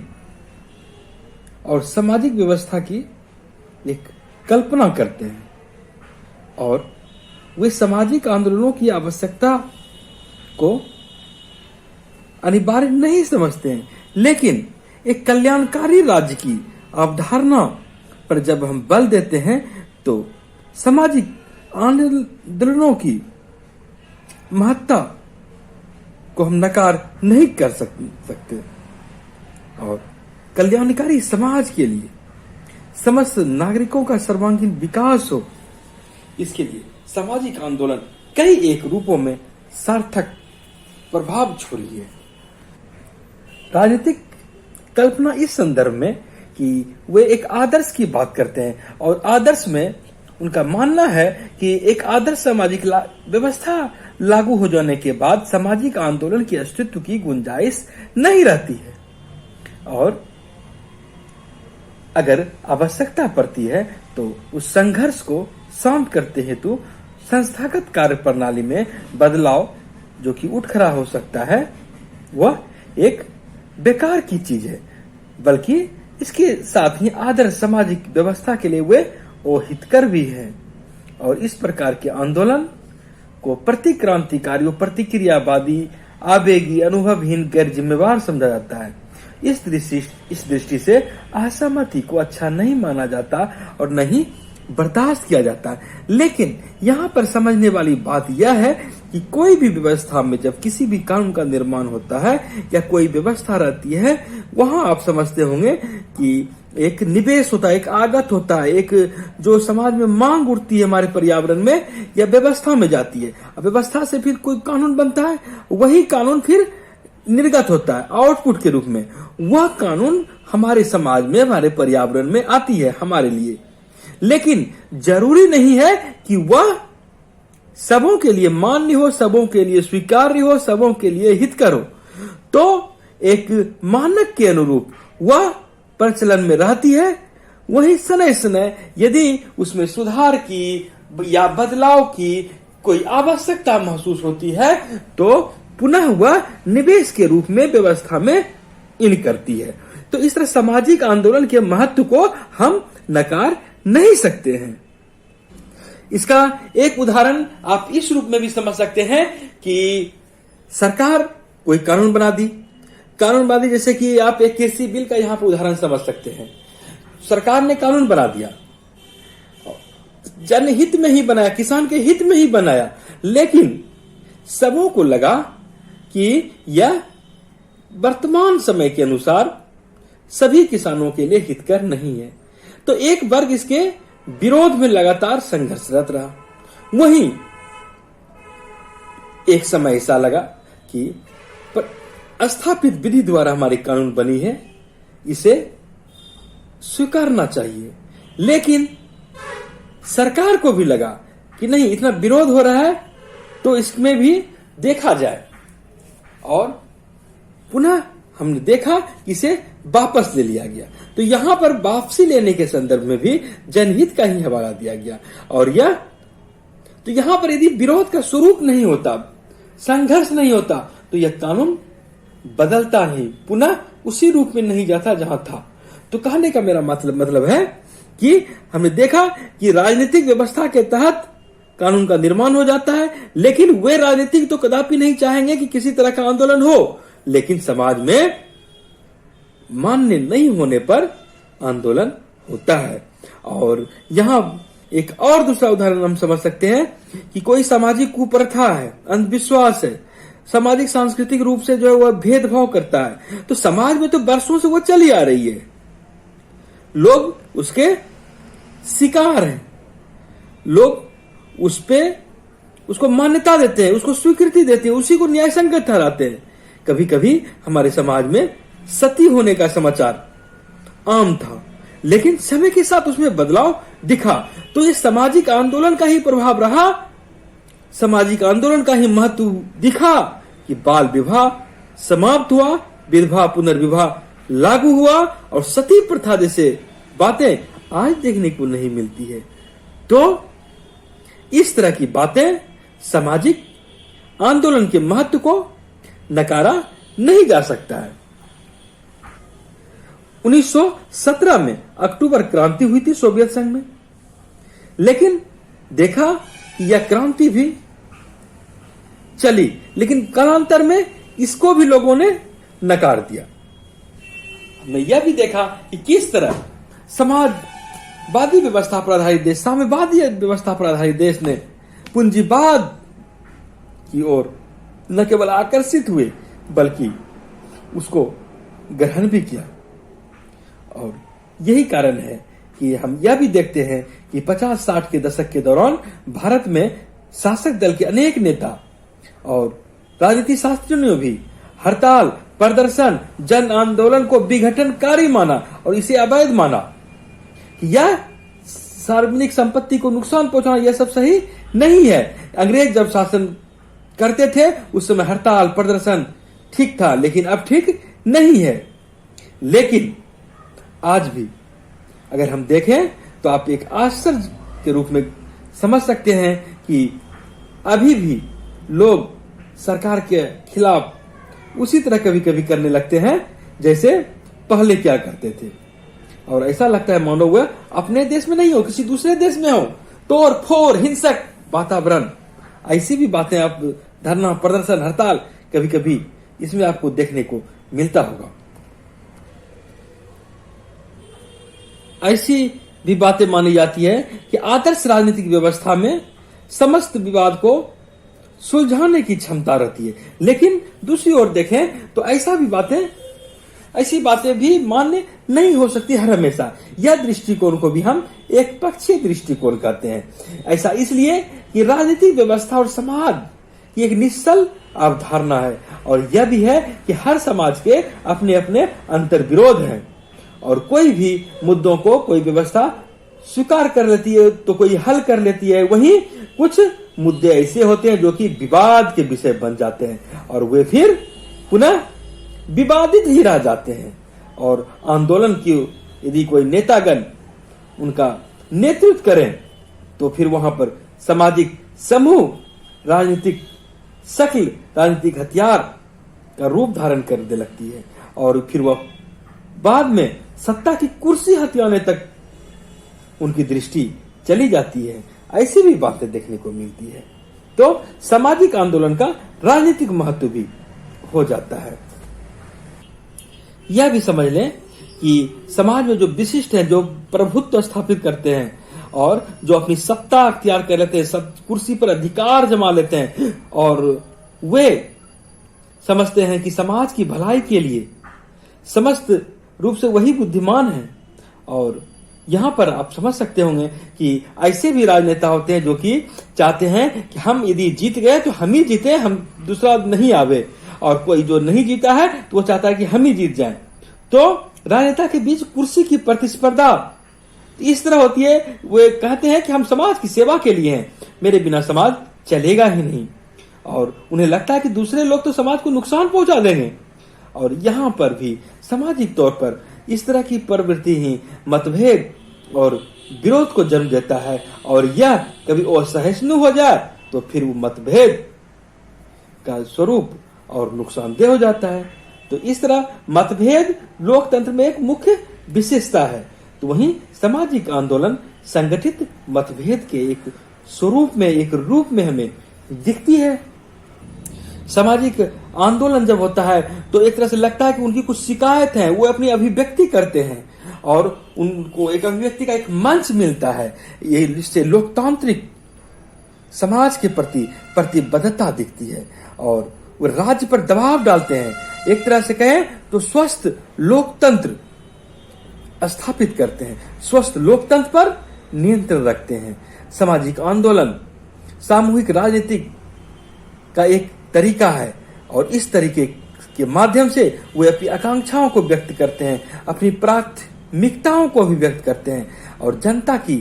और सामाजिक व्यवस्था की एक कल्पना करते हैं, और वे सामाजिक आंदोलनों की आवश्यकता को अनिवार्य नहीं समझते हैं, लेकिन एक कल्याणकारी राज्य की अवधारणा पर जब हम बल देते हैं, तो सामाजिक आंदोलनों की महत्ता को हम नकार नहीं कर सकते। और कल्याणकारी समाज के लिए समस्त नागरिकों का सर्वांगीण विकास हो, इसके लिए सामाजिक आंदोलन कई एक रूपों में सार्थक प्रभाव छोड़ी है। राजनीतिक कल्पना इस संदर्भ में कि वे एक आदर्श की बात करते हैं, और आदर्श में उनका मानना है कि एक आदर्श सामाजिक व्यवस्था लागू हो जाने के बाद सामाजिक आंदोलन के अस्तित्व की गुंजाइश नहीं रहती है, और अगर आवश्यकता पड़ती है तो उस संघर्ष को शांत करते हेतु संस्थागत कार्य प्रणाली में बदलाव जो कि उठ खड़ा हो सकता है, वह एक बेकार की चीज है, बल्कि इसके साथ ही आदर्श सामाजिक व्यवस्था के लिए वे हितकर भी है। और इस प्रकार के आंदोलन को प्रतिक्रांतिकारी, प्रतिक्रियावादी, आवेगी, अनुभवहीन, गैर जिम्मेवार समझा जाता है। इस दृष्टि से असहमति को अच्छा नहीं माना जाता और नहीं बर्दाश्त किया जाता है। लेकिन यहाँ पर समझने वाली बात यह है कि कोई भी व्यवस्था में जब किसी भी कानून का निर्माण होता है या कोई व्यवस्था रहती है, वहां आप समझते होंगे कि एक निवेश होता है, एक आगत होता है, एक जो समाज में मांग उठती है हमारे पर्यावरण में या व्यवस्था में जाती है। अब व्यवस्था से फिर कोई कानून बनता है, वही कानून फिर निर्गत होता है आउटपुट के रूप में, वह कानून हमारे समाज में, हमारे पर्यावरण में आती है हमारे लिए। लेकिन जरूरी नहीं है कि वह सबों के लिए मान्य हो, सबों के लिए स्वीकार्य हो, सबों के लिए हितकर हो। तो एक मानक के अनुरूप वह प्रचलन में रहती है। वही समय समय यदि उसमें सुधार की या बदलाव की कोई आवश्यकता महसूस होती है तो पुनः वह निवेश के रूप में व्यवस्था में इन करती है। तो इस तरह सामाजिक आंदोलन के महत्व को हम नकार नहीं सकते हैं। इसका एक उदाहरण आप इस रूप में भी समझ सकते हैं कि सरकार कोई कानून बना दी, जैसे कि आप एक कृषि बिल का यहां पर उदाहरण समझ सकते हैं। सरकार ने कानून बना दिया, जनहित में ही बनाया, किसान के हित में ही बनाया, लेकिन सबों को लगा कि यह वर्तमान समय के अनुसार सभी किसानों के लिए हितकर नहीं है। तो एक वर्ग इसके विरोध में लगातार संघर्षरत रहा। वहीं एक समय ऐसा लगा कि स्थापित विधि द्वारा हमारी कानून बनी है, इसे स्वीकारना चाहिए। लेकिन सरकार को भी लगा कि नहीं, इतना विरोध हो रहा है तो इसमें भी देखा जाए, और पुनः हमने देखा कि इसे वापस ले लिया गया। तो यहां पर वापसी लेने के संदर्भ में भी जनहित का ही हवाला दिया गया। और यह तो यहां पर यदि विरोध का स्वरूप नहीं होता, संघर्ष नहीं होता, तो यह कानून बदलता नहीं, पुनः उसी रूप में नहीं जाता जहां था। तो कहने का मेरा मतलब है कि हमने देखा कि राजनीतिक व्यवस्था के तहत कानून का निर्माण हो जाता है, लेकिन वे राजनीतिक तो कदापि नहीं चाहेंगे कि किसी तरह का आंदोलन हो, लेकिन समाज में मान्य नहीं होने पर आंदोलन होता है। और यहां एक और दूसरा उदाहरण हम समझ सकते हैं कि कोई सामाजिक कुप्रथा है, अंधविश्वास है, सामाजिक सांस्कृतिक रूप से जो है वह भेदभाव करता है, तो समाज में तो वर्षों से वो चली आ रही है, लोग उसके शिकार हैं, लोग उसको मान्यता देते हैं, उसको स्वीकृति देते हैं, उसी को न्याय संगत ठहराते हैं। कभी कभी हमारे समाज में सती होने का समाचार आम था, लेकिन समय के साथ उसमें बदलाव दिखा। तो ये सामाजिक आंदोलन का ही प्रभाव रहा, सामाजिक आंदोलन का ही महत्व दिखा कि बाल विवाह समाप्त हुआ, विधवा पुनर्विवाह लागू हुआ, और सती प्रथा जैसे बातें आज देखने को नहीं मिलती है। तो इस तरह की बातें सामाजिक आंदोलन के महत्व को नकारा नहीं जा सकता है। 1917 में अक्टूबर क्रांति हुई थी सोवियत संघ में, लेकिन देखा कि यह क्रांति भी चली, लेकिन कालांतर में इसको भी लोगों ने नकार दिया। हमने यह भी देखा कि किस तरह समाजवादी व्यवस्था पर आधारित देश, साम्यवादी व्यवस्था पर आधारित देश ने पूंजीवाद की ओर न केवल आकर्षित हुए बल्कि उसको ग्रहण भी किया। और यही कारण है कि हम यह भी देखते हैं कि 50-60 के दशक के दौरान भारत में शासक दल के अनेक नेता और राजनीति शास्त्रियों ने भी हड़ताल, प्रदर्शन, जन आंदोलन को विघटनकारी माना और इसे अवैध माना। यह सार्वजनिक संपत्ति को नुकसान पहुंचाना यह सब सही नहीं है। अंग्रेज जब शासन करते थे उस समय हड़ताल, प्रदर्शन ठीक था, लेकिन अब ठीक नहीं है। लेकिन आज भी अगर हम देखें तो आप एक आश्चर्य के रूप में समझ सकते हैं कि अभी भी लोग सरकार के खिलाफ उसी तरह कभी कभी करने लगते हैं जैसे पहले क्या करते थे। और ऐसा लगता है मानो वह अपने देश में नहीं हो, किसी दूसरे देश में हो। तोड़ फोड़, हिंसक वातावरण, ऐसी भी बातें आप धरना, प्रदर्शन, हड़ताल कभी कभी इसमें आपको देखने को मिलता होगा। ऐसी भी बातें मानी जाती है कि आदर्श राजनीतिक व्यवस्था में समस्त विवाद को सुलझाने की क्षमता रहती है, लेकिन दूसरी ओर देखें तो ऐसी बातें भी मान्य नहीं हो सकती हर हमेशा। यह दृष्टिकोण को भी हम एक पक्षीय दृष्टिकोण कहते हैं। ऐसा इसलिए कि राजनीतिक व्यवस्था और समाज ये एक निश्चल अवधारणा है। और यह भी है कि हर समाज के अपने अपने अंतर विरोध हैं और कोई भी मुद्दों को कोई व्यवस्था स्वीकार कर लेती है तो कोई हल कर लेती है, वहीं कुछ मुद्दे ऐसे होते हैं जो कि विवाद के विषय बन जाते हैं और वे फिर पुनः विवादित ही रह जाते हैं। और आंदोलन की यदि कोई नेतागण उनका नेतृत्व करें तो फिर वहां पर सामाजिक समूह राजनीतिक शक्ल, राजनीतिक हथियार का रूप धारण करने लगती है और फिर वह बाद में सत्ता की कुर्सी हथियाने तक उनकी दृष्टि चली जाती है। ऐसी भी बातें देखने को मिलती है। तो सामाजिक आंदोलन का राजनीतिक महत्व भी हो जाता है। यह भी समझ लें कि समाज में जो विशिष्ट हैं, जो प्रभुत्व स्थापित करते हैं और जो अपनी सत्ता अख्तियार कर लेते हैं, सब कुर्सी पर अधिकार जमा लेते हैं और वे समझते हैं कि समाज की भलाई के लिए समस्त रूप से वही बुद्धिमान है। और यहाँ पर आप समझ सकते होंगे कि ऐसे भी राजनेता होते हैं जो कि चाहते हैं कि हम यदि जीत गए तो हम ही जीते, हम दूसरा नहीं आवे, और कोई जो नहीं जीता है तो वो चाहता है कि हम ही जीत जाएं। तो राजनेता के बीच कुर्सी की प्रतिस्पर्धा इस तरह होती है। वे कहते हैं कि हम समाज की सेवा के लिए हैं, मेरे बिना समाज चलेगा ही नहीं, और उन्हें लगता है कि दूसरे लोग तो समाज को नुकसान पहुंचा देंगे। और यहाँ पर भी सामाजिक तौर पर इस तरह की प्रवृत्ति ही मतभेद और विरोध को जन्म देता है और यह कभी असहिष्णु हो जाए तो फिर वो मतभेद का स्वरूप और नुकसानदेह हो जाता है। तो इस तरह मतभेद लोकतंत्र में एक मुख्य विशेषता है। तो वहीं सामाजिक आंदोलन संगठित मतभेद के एक स्वरूप में, एक रूप में हमें दिखती है। सामाजिक आंदोलन जब होता है तो एक तरह से लगता है कि उनकी कुछ शिकायत है, वो अपनी अभिव्यक्ति करते हैं और उनको एक अभिव्यक्ति का एक मंच मिलता है। ये इससे लोकतांत्रिक समाज के प्रति प्रतिबद्धता दिखती है और वो राज्य पर दबाव डालते हैं। एक तरह से कहें तो स्वस्थ लोकतंत्र स्थापित करते हैं, स्वस्थ लोकतंत्र पर नियंत्रण रखते हैं। सामाजिक आंदोलन सामूहिक राजनीतिक का एक तरीका है और इस तरीके के माध्यम से वे अपनी आकांक्षाओं को व्यक्त करते हैं, अपनी प्राथमिकताओं को भी व्यक्त करते हैं और जनता की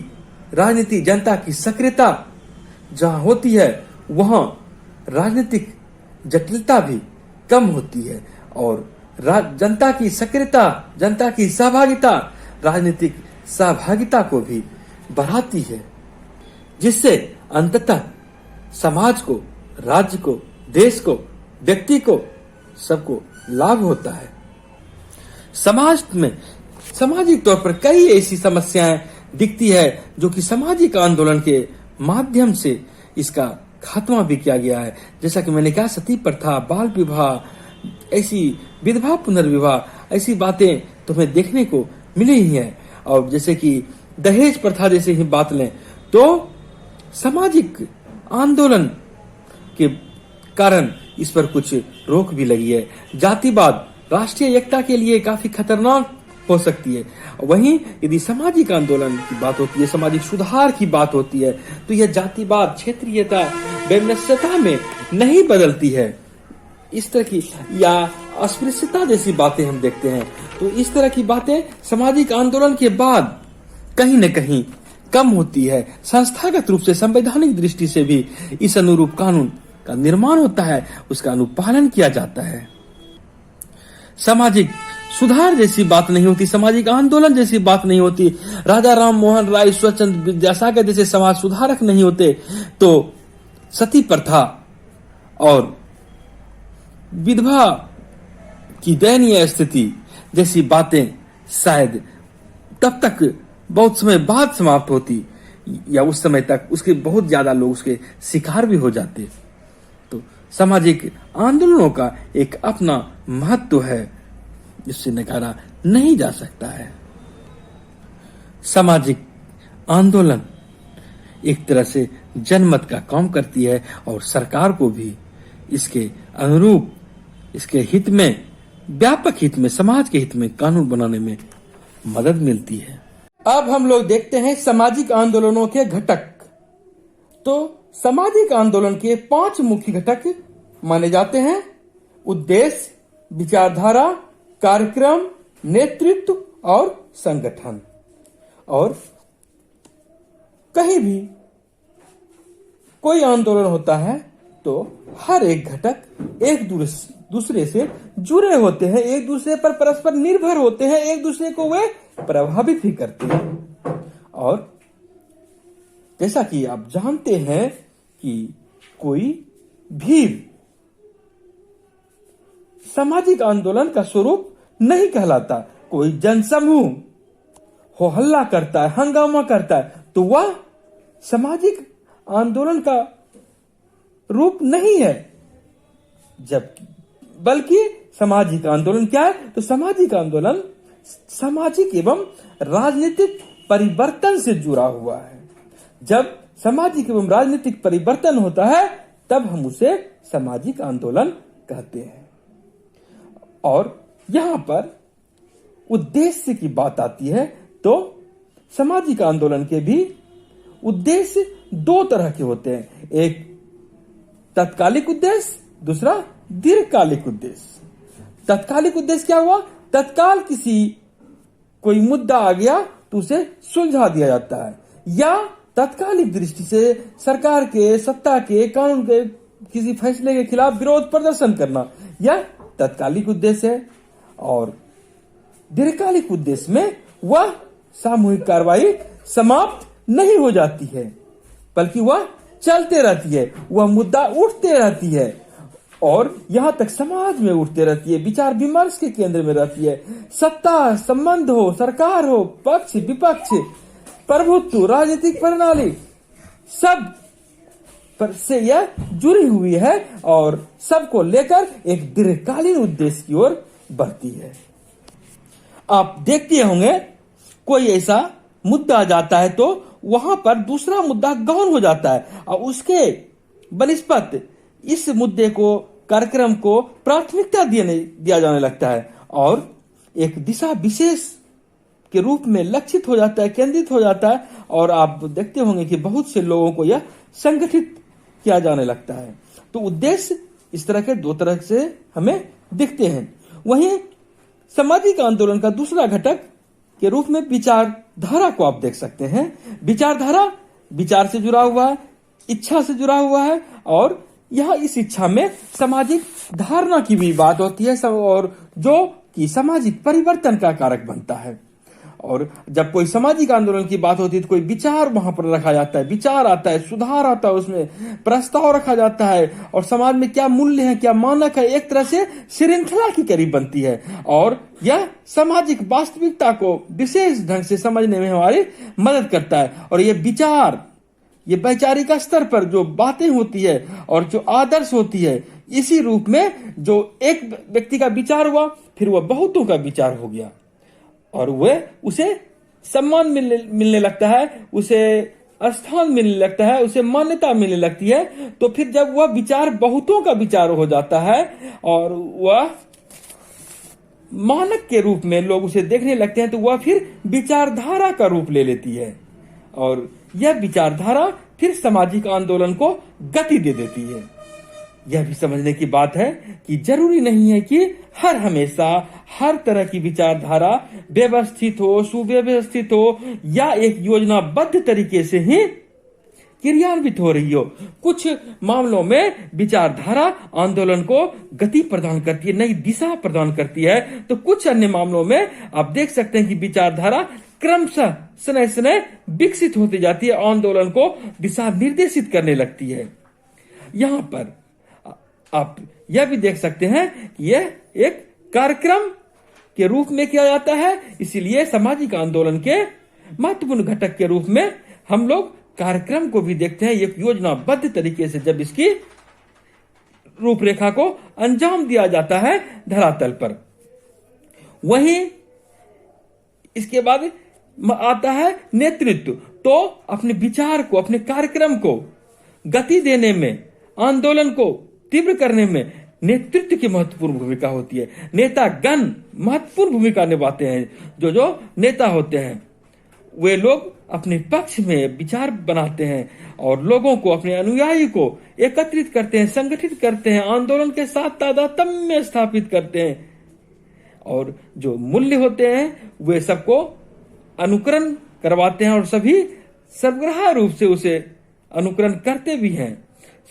राजनीति, जनता की सक्रियता जहां होती है वहां राजनीतिक जटिलता भी कम होती है और जनता की सक्रियता, जनता की सहभागिता राजनीतिक सहभागिता को भी बढ़ाती है, जिससे अंततः समाज को, राज्य को, देश को, व्यक्ति को, सबको लाभ होता है। समाज में सामाजिक तौर पर कई ऐसी समस्याएं दिखती है जो कि सामाजिक आंदोलन के माध्यम से इसका खात्मा भी किया गया है। जैसा कि मैंने कहा, सती प्रथा, बाल विवाह, ऐसी विधवा पुनर्विवाह, ऐसी बातें तुम्हें देखने को मिली ही है। और जैसे कि दहेज प्रथा जैसे ही बात लें तो सामाजिक आंदोलन के कारण इस पर कुछ रोक भी लगी है। जातिवाद राष्ट्रीय एकता के लिए काफी खतरनाक हो सकती है। वहीं यदि सामाजिक आंदोलन की बात होती है, सामाजिक सुधार की बात होती है तो यह जातिवाद, क्षेत्रीयता, वैमनस्यता में नहीं बदलती है। इस तरह की या अस्पृश्यता जैसी बातें हम देखते हैं तो इस तरह की बातें सामाजिक आंदोलन के बाद कहीं न कहीं कम होती है। संस्थागत रूप से, संवैधानिक दृष्टि से भी इस अनुरूप कानून का निर्माण होता है, उसका अनुपालन किया जाता है। सामाजिक सुधार जैसी बात नहीं होती, सामाजिक आंदोलन जैसी बात नहीं होती, राजा राम मोहन राय, ईश्वरचंद्र विद्यासागर जैसे समाज सुधारक नहीं होते तो सती प्रथा और विधवा की दयनीय स्थिति जैसी बातें शायद तब तक बहुत समय बाद समाप्त होती या उस समय तक उसके बहुत ज्यादा लोग उसके शिकार भी हो जाते। तो सामाजिक आंदोलनों का एक अपना महत्व है जिससे नकारा नहीं जा सकता है। सामाजिक आंदोलन एक तरह से जनमत का काम करती है और सरकार को भी इसके अनुरूप, इसके हित में, व्यापक हित में, समाज के हित में कानून बनाने में मदद मिलती है। अब हम लोग देखते हैं सामाजिक आंदोलनों के घटक। तो सामाजिक आंदोलन के 5 मुख्य घटक माने जाते हैं: उद्देश्य, विचारधारा, कार्यक्रम, नेतृत्व और संगठन। और कहीं भी कोई आंदोलन होता है तो हर एक घटक एक दूसरे से जुड़े होते हैं, एक दूसरे पर परस्पर निर्भर होते हैं, एक दूसरे को वे प्रभावित भी करते हैं। और जैसा कि आप जानते हैं कि कोई भी सामाजिक आंदोलन का स्वरूप नहीं कहलाता। कोई जनसमूह हो हल्ला करता है, हंगामा करता है, तो वह सामाजिक आंदोलन का रूप नहीं है। जबकि बल्कि सामाजिक आंदोलन क्या है? तो सामाजिक आंदोलन सामाजिक एवं राजनीतिक परिवर्तन से जुड़ा हुआ है। जब सामाजिक एवं राजनीतिक परिवर्तन होता है तब हम उसे सामाजिक आंदोलन कहते हैं। और यहां पर उद्देश्य की बात आती है तो सामाजिक आंदोलन के भी उद्देश्य 2 तरह के होते हैं। एक तत्कालिक उद्देश्य, दूसरा दीर्घकालिक उद्देश्य। तत्कालिक उद्देश्य क्या हुआ? तत्काल कोई मुद्दा आ गया तो उसे सुलझा दिया जाता है, या तत्कालिक दृष्टि से सरकार के, सत्ता के, कानून के किसी फैसले के खिलाफ विरोध प्रदर्शन करना, यह तत्कालिक उद्देश्य है। और दीर्घकालिक उद्देश्य में वह सामूहिक कार्रवाई समाप्त नहीं हो जाती है, बल्कि वह चलते रहती है, वह मुद्दा उठते रहती है और यहां तक समाज में उठते रहती है, विचार विमर्श के केंद्र में रहती है। सत्ता संबंध हो, सरकार हो, पक्ष विपक्ष, प्रभुत्व, राजनीतिक प्रणाली, सब पर से यह जुड़ी हुई है और सबको लेकर एक दीर्घकालीन उद्देश्य की ओर बढ़ती है। आप देखते होंगे कोई ऐसा मुद्दा आ जाता है तो वहां पर दूसरा मुद्दा गौण हो जाता है और उसके बनिस्पत इस मुद्दे को, कार्यक्रम को प्राथमिकता दिया जाने लगता है और एक दिशा विशेष के रूप में लक्षित हो जाता है, केंद्रित हो जाता है। और आप देखते होंगे कि बहुत से लोगों को यह संगठित किया जाने लगता है। तो उद्देश्य इस तरह के 2 तरह से हमें दिखते हैं। वहीं सामाजिक आंदोलन का दूसरा घटक के रूप में विचारधारा को आप देख सकते हैं। विचारधारा विचार से जुड़ा हुआ है, इच्छा से जुड़ा हुआ है और यह इस इच्छा में सामाजिक धारणा की भी बात होती है और जो कि सामाजिक परिवर्तन का कारक बनता है। और जब कोई सामाजिक आंदोलन की बात होती है तो कोई विचार वहां पर रखा जाता है, विचार आता है, सुधार आता है, उसमें प्रस्ताव रखा जाता है और समाज में क्या मूल्य है, क्या मानक है, एक तरह से श्रृंखला की कड़ी बनती है और यह सामाजिक वास्तविकता को विशेष ढंग से समझने में हमारी मदद करता है। और ये विचार, ये वैचारिक स्तर पर जो बातें होती है और जो आदर्श होती है, इसी रूप में जो एक व्यक्ति का विचार हुआ फिर वह बहुतों का विचार हो गया और वह उसे सम्मान मिलने लगता है, उसे स्थान मिलने लगता है, उसे मान्यता मिलने लगती है। तो फिर जब वह विचार बहुतों का विचार हो जाता है और वह मानक के रूप में लोग उसे देखने लगते हैं तो वह फिर विचारधारा का रूप ले लेती है और यह विचारधारा फिर सामाजिक आंदोलन को गति दे देती है। यह भी समझने की बात है कि जरूरी नहीं है कि हर हमेशा हर तरह की विचारधारा व्यवस्थित हो, सुव्यवस्थित हो या एक योजनाबद्ध तरीके से ही क्रियान्वित हो रही हो। कुछ मामलों में विचारधारा आंदोलन को गति प्रदान करती है, नई दिशा प्रदान करती है, तो कुछ अन्य मामलों में आप देख सकते हैं कि विचारधारा क्रमशः समय समय विकसित होती जाती है, आंदोलन को दिशा निर्देशित करने लगती है। यहां पर आप यह भी देख सकते हैं कि यह एक कार्यक्रम के रूप में किया जाता है, इसीलिए सामाजिक आंदोलन के महत्वपूर्ण घटक के रूप में हम लोग कार्यक्रम को भी देखते हैं। एक योजनाबद्ध तरीके से जब इसकी रूपरेखा को अंजाम दिया जाता है धरातल पर। वहीं इसके बाद आता है नेतृत्व। तो अपने विचार को, अपने कार्यक्रम को गति देने में, आंदोलन को तीव्र करने में नेतृत्व की महत्वपूर्ण भूमिका होती है। नेतागण महत्वपूर्ण भूमिका निभाते हैं। जो नेता होते हैं वे लोग अपने पक्ष में विचार बनाते हैं और लोगों को, अपने अनुयायी को एकत्रित करते हैं, संगठित करते हैं, आंदोलन के साथ तादात्म्य स्थापित करते हैं और जो मूल्य होते हैं वे सबको अनुकरण करवाते हैं और सभी सर्वग्राह्य रूप से उसे अनुकरण करते भी हैं,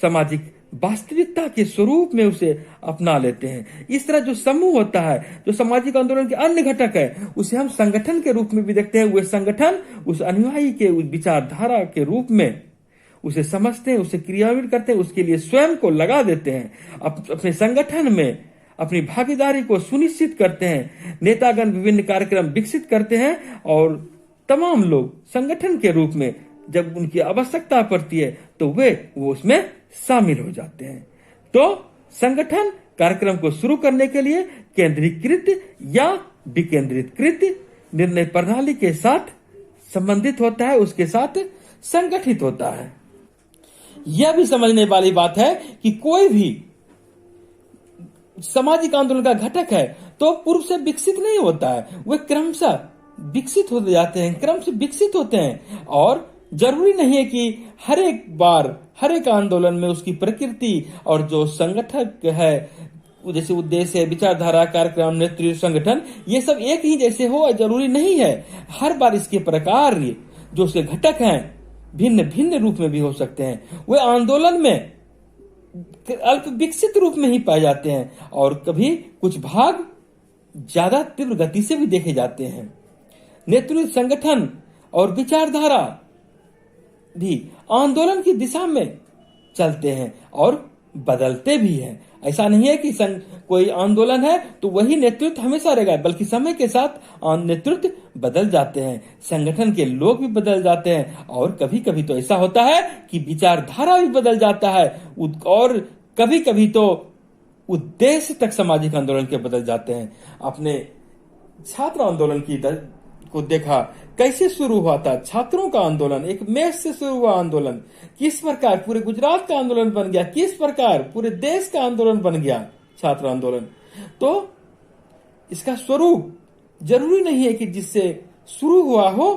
सामाजिक वास्तविकता के स्वरूप में उसे अपना लेते हैं। इस तरह जो समूह होता है, जो सामाजिक आंदोलन के अन्य घटक है, उसे हम संगठन के रूप में भी देखते हैं। वे संगठन उस अनुयायी के उस विचारधारा के रूप में उसे समझते हैं, उसे क्रियान्वित करते हैं, उसके लिए स्वयं को लगा देते हैं, अपने संगठन में अपनी भागीदारी को सुनिश्चित करते हैं। नेतागण विभिन्न कार्यक्रम विकसित करते हैं और तमाम लोग संगठन के रूप में जब उनकी आवश्यकता पड़ती है तो वो उसमें शामिल हो जाते हैं। तो संगठन कार्यक्रम को शुरू करने के लिए केंद्रीकृत या विकेंद्रीकृत निर्णय प्रणाली के साथ संबंधित होता है, उसके साथ संगठित होता है। यह भी समझने वाली बात है कि कोई भी सामाजिक आंदोलन का घटक है तो पूर्व से विकसित नहीं होता है, वे क्रमशः विकसित होते जाते हैं, क्रम से विकसित होते हैं और जरूरी नहीं है कि हर एक बार हर एक आंदोलन में उसकी प्रकृति और जो संगठक है, जैसे उद्देश्य, विचारधारा, कार्यक्रम, नेतृत्व, संगठन, ये सब एक ही जैसे हो, जरूरी नहीं है। हर बार इसके प्रकार जो उसके घटक हैं भिन्न भिन्न रूप में भी हो सकते हैं। वे आंदोलन में अल्प विकसित रूप में ही पाए जाते हैं और कभी कुछ भाग ज्यादा तीव्र गति से भी देखे जाते हैं। नेतृत्व, संगठन और विचारधारा भी आंदोलन की दिशा में चलते हैं और बदलते भी हैं। ऐसा नहीं है कि कोई आंदोलन है तो वही नेतृत्व हमेशा रहेगा, बल्कि समय के साथ नेतृत्व बदल जाते हैं, संगठन के लोग भी बदल जाते हैं और कभी कभी तो ऐसा होता है कि विचारधारा भी बदल जाता है और कभी कभी तो उद्देश्य तक सामाजिक आंदोलन के बदल जाते हैं। अपने छात्र आंदोलन को देखा कैसे शुरू हुआ था। छात्रों का आंदोलन, एक मेष से शुरू हुआ आंदोलन, किस प्रकार पूरे गुजरात का आंदोलन बन गया, किस प्रकार पूरे देश का आंदोलन बन गया छात्र आंदोलन। तो इसका स्वरूप जरूरी नहीं है कि जिससे शुरू हुआ हो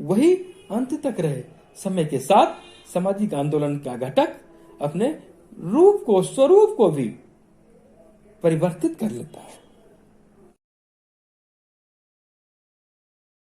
वही अंत तक रहे। समय के साथ सामाजिक आंदोलन का घटक अपने रूप को, स्वरूप को भी परिवर्तित कर लेता है।